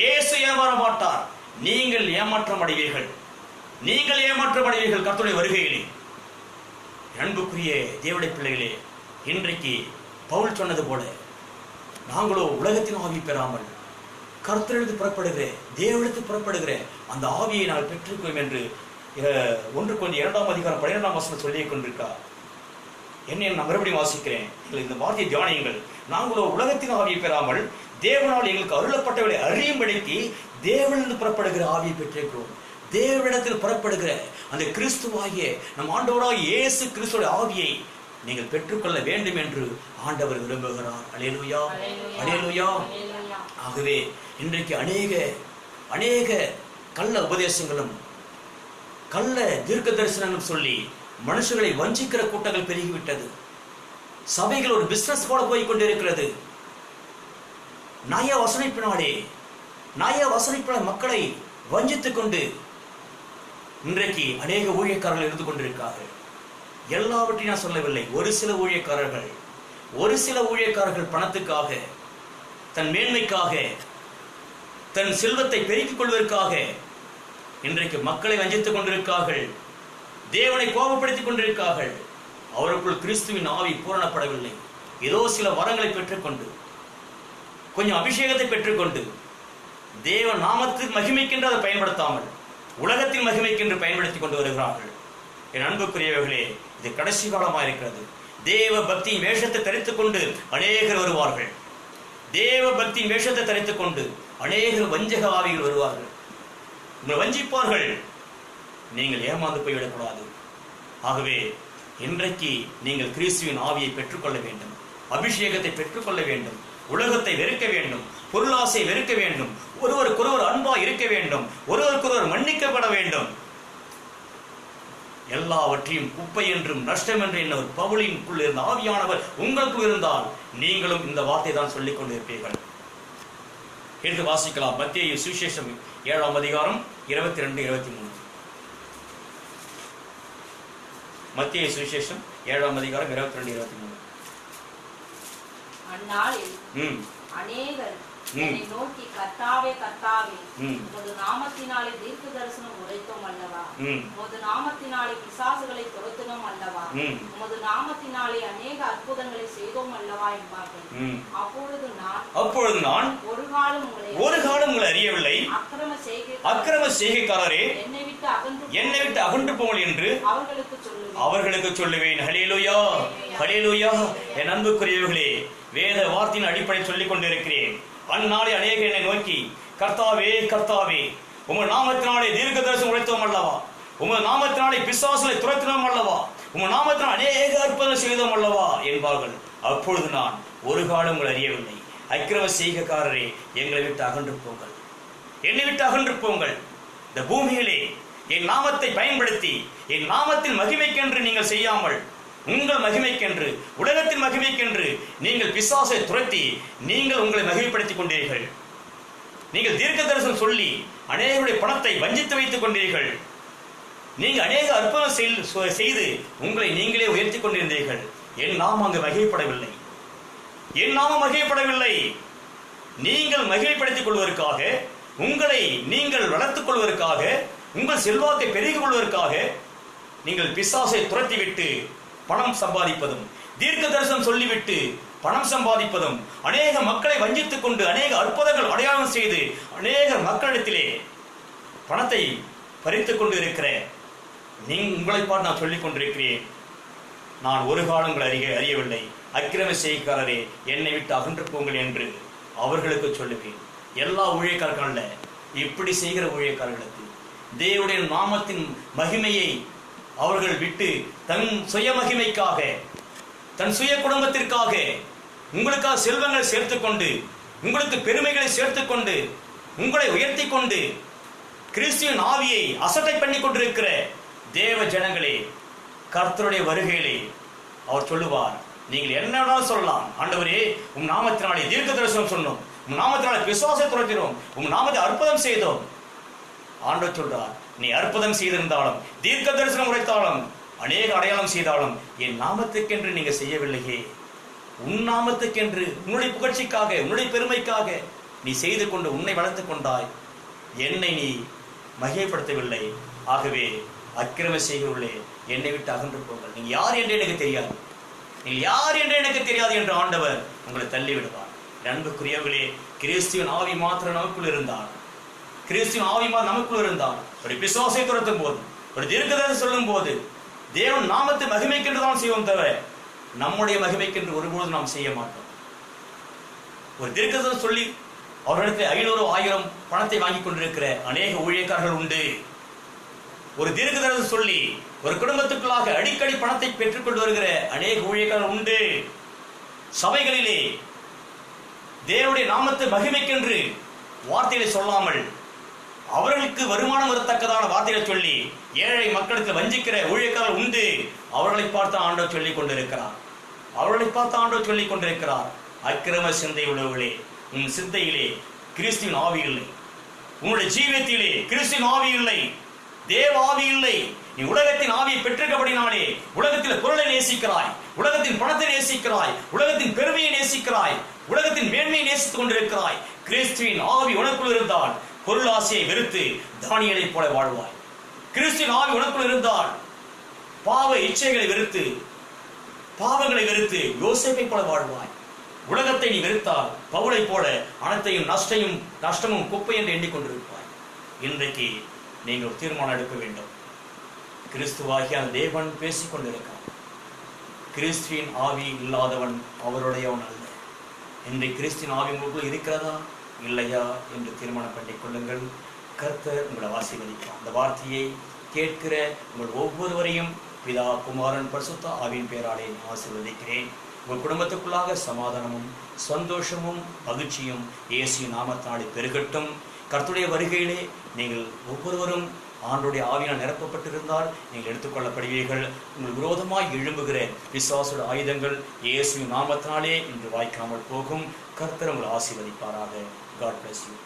இயேசு ஏமாற மாட்டார். நீங்கள் ஏமாற்றம் அடைவீர்கள், நீங்கள் ஏமாற்றம் அடைவீர்கள் கர்த்தருடைய வருகையிலே. அன்புக்குரிய தேவனுடைய பிள்ளைகளே, இன்றைக்கு பவுல் சொன்னது போல நாங்களோ உலகத்தின் ஆவி பெறாமல் கர்த்தரிடத்து புறப்படுகிற, தேவனிடத்து புறப்படுகிற அந்த ஆவியை நாங்கள் பெற்றிருக்கிறோம் என்று 1 Corinthians 2:12 சொல்லிக் கொண்டிருக்கா. என்ன நான் மறுபடியும் வாசிக்கிறேன், இந்த வார்த்தையை தியானியுங்கள். நாங்களோ உலகத்தின் ஆவியை பெறாமல் தேவனால் எங்களுக்கு அருளப்பட்டவர்களை அறியும்படிக்கு தேவனிலிருந்து புறப்படுகிற ஆவியை பெற்றிருக்கிறோம். தேவனிடத்தில் புறப்படுகிற அந்த கிறிஸ்துவாகிய நம் ஆண்டவராகிய இயேசு கிறிஸ்துவின் ஆவியை நீங்கள் பெற்றுக்கொள்ள வேண்டும் என்று ஆண்டவர் விரும்புகிறார். அல்லேலூயா, அல்லேலூயா. ஆகவே இன்றைக்கு அநேக கள்ள உபதேசங்களும் கள்ள தீர்க்க தரிசனங்களும் சொல்லி மனுஷர்களை வஞ்சிக்கிற கூட்டங்கள் பெருகிவிட்டது. சபைகள் ஒரு பிசினஸ் போல போய் கொண்டிருக்கிறது. நய வசனிப்பினாலே மக்களை வஞ்சித்துக் கொண்டு இன்றைக்கு அநேக ஊழியக்காரர்கள் இருந்து கொண்டிருக்கிறார்கள். எல்லாவற்றையும் நான் சொல்லவில்லை. ஒரு சில ஊழியக்காரர்கள் பணத்துக்காக, தன் மேன்மைக்காக, தன் செல்வத்தை பெருக்கிக் கொள்வதற்காக இன்றைக்கு மக்களை வஞ்சித்துக் கொண்டிருக்கிறார்கள், தேவனை கோபப்படுத்திக் கொண்டிருக்கிறார்கள். அவருக்குள் கிறிஸ்துவின் ஆவி பூரணப்படவில்லை. ஏதோ சில வரங்களை பெற்றுக்கொண்டு, கொஞ்சம் அபிஷேகத்தை பெற்றுக்கொண்டு, தேவ நாமத்தின் மகிமைக்கென்று அதை பயன்படுத்தாமல் உலகத்தின் மகிமைக்கென்று பயன்படுத்திக் கொண்டு வருகிறார்கள். என் அன்புக்குரியவர்களே, இது கடைசி காலமாக இருக்கிறது. தேவ பக்தியின் வேஷத்தை தரித்துக் கொண்டு அநேகர் வருவார்கள். தேவ பக்தியின் வேஷத்தை தரித்துக் கொண்டு அநேகர் வஞ்சக ஆவிகள் வருவார்கள், உங்களை வஞ்சிப்பார்கள். நீங்கள் ஏமாந்து போய்விடக்கூடாது. ஆகவே இன்றைக்கு நீங்கள் கிறிஸ்துவின் ஆவியை பெற்றுக்கொள்ள வேண்டும், அபிஷேகத்தை பெற்றுக்கொள்ள வேண்டும், உலகத்தை வெறுக்க வேண்டும், பொருளாசை வெறுக்க வேண்டும், ஒருவருக்கொருவர் அன்பா இருக்க வேண்டும், ஒருவருக்கொருவர் மன்னிக்கப்பட வேண்டும். எல்லாவற்றையும் குப்பை என்றும் நஷ்டம் என்று என்ன ஒரு பவுலின்குள் இருந்த ஆவியானவர் உங்களுக்குள் இருந்தால் நீங்களும் இந்த வார்த்தை தான் சொல்லிக் கொண்டிருப்பீர்கள். என்று வாசிக்கலாம். மத்தேயு சுவிசேஷம் 7:22-23. மத்தேயு சுவிசேஷம் 7:22-23. அந்நாளில் அநேகர் என்னை நோக்கி, கர்த்தாவே கர்த்தாவே, உமது நாமத்தினாலே தீர்க்க தரிசனம் உரைத்தோம் அல்லவா, உமது நாமத்தினாலே பிசாசுகளை துரத்தினோம் அல்லவா, உமது நாமத்தினாலே அநேக அற்புதங்களை செய்தோம் அல்லவா என்பார்கள். அப்பொழுது நான் ஒரு காலம் உங்களை அறியவில்லை, அக்கிரம செய்கைக்காரரே, என்னை விட்டு அகன்று போங்கள் என்று அவர்களுக்கு சொல்லுவேன். ஹல்லேலூயா, ஹல்லேலூயா. என் அன்புக்குரியவர்களே, வேத வார்த்தையின் அடிப்படை சொல்லிக் கொண்டிருக்கிறேன். அந்நாளே அநேகர் என்னை நோக்கி, கர்த்தாவே கர்த்தாவே, உமது நாமத்தினாலே தீர்க்க தரிசனம் உரைத்தோம் அல்லவா, உமது நாமத்தினாலே பிசாசுகளை துரத்தினோம் அல்லவா, உமது நாமத்தினால் அநேக அற்புதங்கள் செய்தோம் அல்லவா என்பார்கள். அப்பொழுது நான் ஒரு காலம் உங்களை அறியவில்லை, அக்கிரம செய்கைக்காரரே, எங்களை விட்டு அகன்று போங்கள், என்னை விட்டு அகன்று போங்கள். இந்த பூமியிலே என் நாமத்தை பயன்படுத்தி என் நாமத்தின் மகிமைக்கென்று நீங்கள் செய்யாமல், உங்கள் மகிமைக்கென்று, உலகத்தின் மகிமைக்கென்று நீங்கள் பிசாசை துரத்தி நீங்கள் உங்களை மகிமைப்படுத்திக் கொண்டீர்கள். நீங்கள் தீர்க்க தரிசனம் சொல்லி அநேகருடைய பணத்தை வஞ்சித்து வைத்துக் கொண்டீர்கள். நீங்க அநேக அற்புதம் செய்து உங்களை நீங்களே உயர்த்தி கொண்டிருந்தீர்கள். என் நாமம் அங்கு மகிழ்ப்படவில்லை. என் நாமம் மகிழ்ப்படவில்லை. நீங்கள் மகிழ்ப்படுத்திக் கொள்வதற்காக, உங்களை நீங்கள் வளர்த்துக் கொள்வதற்காக, உங்கள் செல்வாக்கை பெருகிக் கொள்வதற்காக நீங்கள் பிசாசை துரத்திவிட்டு பணம் சம்பாதிப்பதும், தீர்க்க தரிசனம் சொல்லிவிட்டு பணம் சம்பாதிப்பதும், அநேக மக்களை வஞ்சித்துக் கொண்டு அநேக அற்புதங்கள் அடையாளம் செய்து அநேக மக்களிடத்திலே பணத்தை பறித்துக் கொண்டு இருக்கிற உங்களை பார்த்து நான் சொல்லிக் கொண்டிருக்கிறேன். நான் ஒரு காலம் உங்களை அறியவில்லை. அக்கிரம செய்காரரே, என்னை விட்டு அகன்று போங்கள் என்று அவர்களுக்கு சொல்லுவேன். எல்லா ஊழியக்காரர்கள் அல்ல, இப்படி செய்கிற ஊழியக்காரர்களுக்கு தேவனுடைய நாமத்தின் மகிமையை அவர்கள் விட்டு தன் சுய மகிமைக்காக, தன் சுய குடும்பத்திற்காக, உங்களுக்காக செல்வங்களை சேர்த்துக்கொண்டு, உங்களுக்கு பெருமைகளை சேர்த்துக்கொண்டு, உங்களை உயர்த்தி கொண்டு கிறிஸ்துவின் ஆவியை அசட்டை பண்ணி கொண்டிருக்கிற தேவ ஜனங்களே, கர்த்தருடைய வருகையிலே அவர் சொல்லுவார், நீங்கள் என்ன வேணாலும் சொல்லலாம். ஆண்டவரே, உம் நாமத்தினாலே தீர்க்க தரிசனம் சொன்னோம், உம் நாமத்தினாலே விசுவாசத்தை துரத்தினோம், உம் நாமத்தை அற்புதம் செய்தோம். ஆண்டவர் சொல்றார், நீ அற்புதம் செய்திருந்தாலும், தீர்க்க தரிசனம் உரைத்தாலும், அநேக அடையாளம் செய்தாலும் என் நாமத்துக்கென்று நீங்க செய்யவில்லையே. உன் நாமத்துக்கென்று, உன்னுடைய புகழ்ச்சிக்காக, உன்னுடைய பெருமைக்காக நீ செய்து கொண்டு உன்னை வளர்த்துக் கொண்டாய். என்னை நீ மகிமைப்படுத்தவில்லை. ஆகவே அக்கிரம செய்கிறவர்களே, என்னை விட்டு அகன்று போங்கள். நீங்க யார் என்று எனக்கு தெரியாது, நீங்கள் யார் என்று எனக்கு தெரியாது என்று ஆண்டவர் உங்களை தள்ளி விடுவார். அன்புக்குரியவர்களே, கிறிஸ்துவின் ஆவி மாத்திரம் நமக்குள் இருந்தார், கிறிஸ்துவின் ஆவி மாத்திரம் நமக்குள் இருந்தார். ஒரு பிசாசை துரத்தும் போது, ஒரு தீர்க்கதரிசனம் சொல்லும் போது தேவன் நாமத்தை மகிமைக்கென்று தான் செய்வோம் தவிர நம்முடைய மகிமைக்கென்று ஒருபோது நாம் செய்ய மாட்டோம். ஒரு தீர்க்கதரிசனம் சொல்லி அவர்களிடத்தில் 500 1000 பணத்தை வாங்கி கொண்டிருக்கிற அநேக ஊழியக்காரர்கள் உண்டு. ஒரு தீர்க்கதரிசனம் சொல்லி ஒரு குடும்பத்துக்குள்ளாக அடிக்கடி பணத்தை பெற்றுக் கொண்டு வருகிற அநேக ஊழியக்காரர்கள் உண்டு. சபைகளிலே தேவனுடைய நாமத்தை மகிமைக்கென்று வார்த்தைகளை சொல்லாமல் அவர்களுக்கு வருமானம் வரத்தக்கதான வார்த்தைகளை சொல்லி ஏழை மக்களுக்கு வஞ்சிக்கிற ஊழியக்காரர்கள் உண்டு. அவர்களை பார்த்து ஆண்டவர் சொல்லிக் கொண்டிருக்கிறார், அவர்களை பார்த்து ஆண்டவர் சொல்லிக் கொண்டிருக்கிறார். அக்கிரம சிந்தை உள்ளவர்களே, உன் சிந்தையிலே கிறிஸ்துவின் ஆவி இல்லை, உன்னுடைய ஜீவியத்திலே கிறிஸ்துவின் ஆவி இல்லை, தேவ ஆவி இல்லை. நீ உலகத்தின் ஆவியை பெற்றிருக்கபடினாலே உலகத்தில் பொருளை நேசிக்கிறாய், உலகத்தின் பணத்தை நேசிக்கிறாய், உலகத்தின் பெருமையை நேசிக்கிறாய், உலகத்தின் மேன்மையை நேசித்துக் கொண்டிருக்கிறாய். கிறிஸ்துவின் ஆவி உனக்குள் இருந்தால் பொருளாசையை வெறுத்து தானியலை போல வாழ்வாய். கிறிஸ்துவின் ஆவி உனக்குள் இருந்தால் பாவ இச்சைகளை வெறுத்து, பாவங்களை வெறுத்து யோசேப்பை போல வாழ்வாய். உலகத்தை நீ வெறுத்தால் பவுலை போல அனைத்தையும் நஷ்டமும் குப்பை என்று எண்ணிக்கொண்டிருப்பாய். இன்றைக்கு நீங்கள் தீர்மானம் எடுக்க வேண்டும். கிறிஸ்துவாகிய அந்த தேவன் பேசிக் கொண்டிருக்கிறார். கிறிஸ்துவின் ஆவி இல்லாதவன் அவருடையவன் அல்ல. இன்றைக்கு கிறிஸ்துவின் ஆவி உங்களுக்குள் இருக்கிறதா இல்லையா என்று தீர்மானம் பண்ணிக் கொள்ளுங்கள். கர்த்தர் உங்களை ஆசீர்வதிப்பார். அந்த வார்த்தையை கேட்கிற உங்கள் ஒவ்வொருவரையும் பிதா குமாரன் பரிசுத்த ஆவியின் பேராலே ஆசீர்வதிக்கிறேன். உங்கள் குடும்பத்துக்குள்ளாக சமாதானமும் சந்தோஷமும் மகிழ்ச்சியும் இயேசு நாமத்தினாலே பெருகட்டும். கர்த்தருடைய வருகையிலே நீங்கள் ஒவ்வொருவரும் ஆண்டவருடைய ஆவியால் நிரப்பப்பட்டிருந்தால் நீங்கள் எடுத்துக்கொள்ளப்படுவீர்கள். உங்கள் விரோதமாய் எழும்புகிற பிசாசுடைய ஆயுதங்கள் இயேசு நாமத்தினாலே இன்று வாய்க்காமல் போகும். கர்த்தர் உங்களை ஆசீர்வதிப்பாராக. God bless you.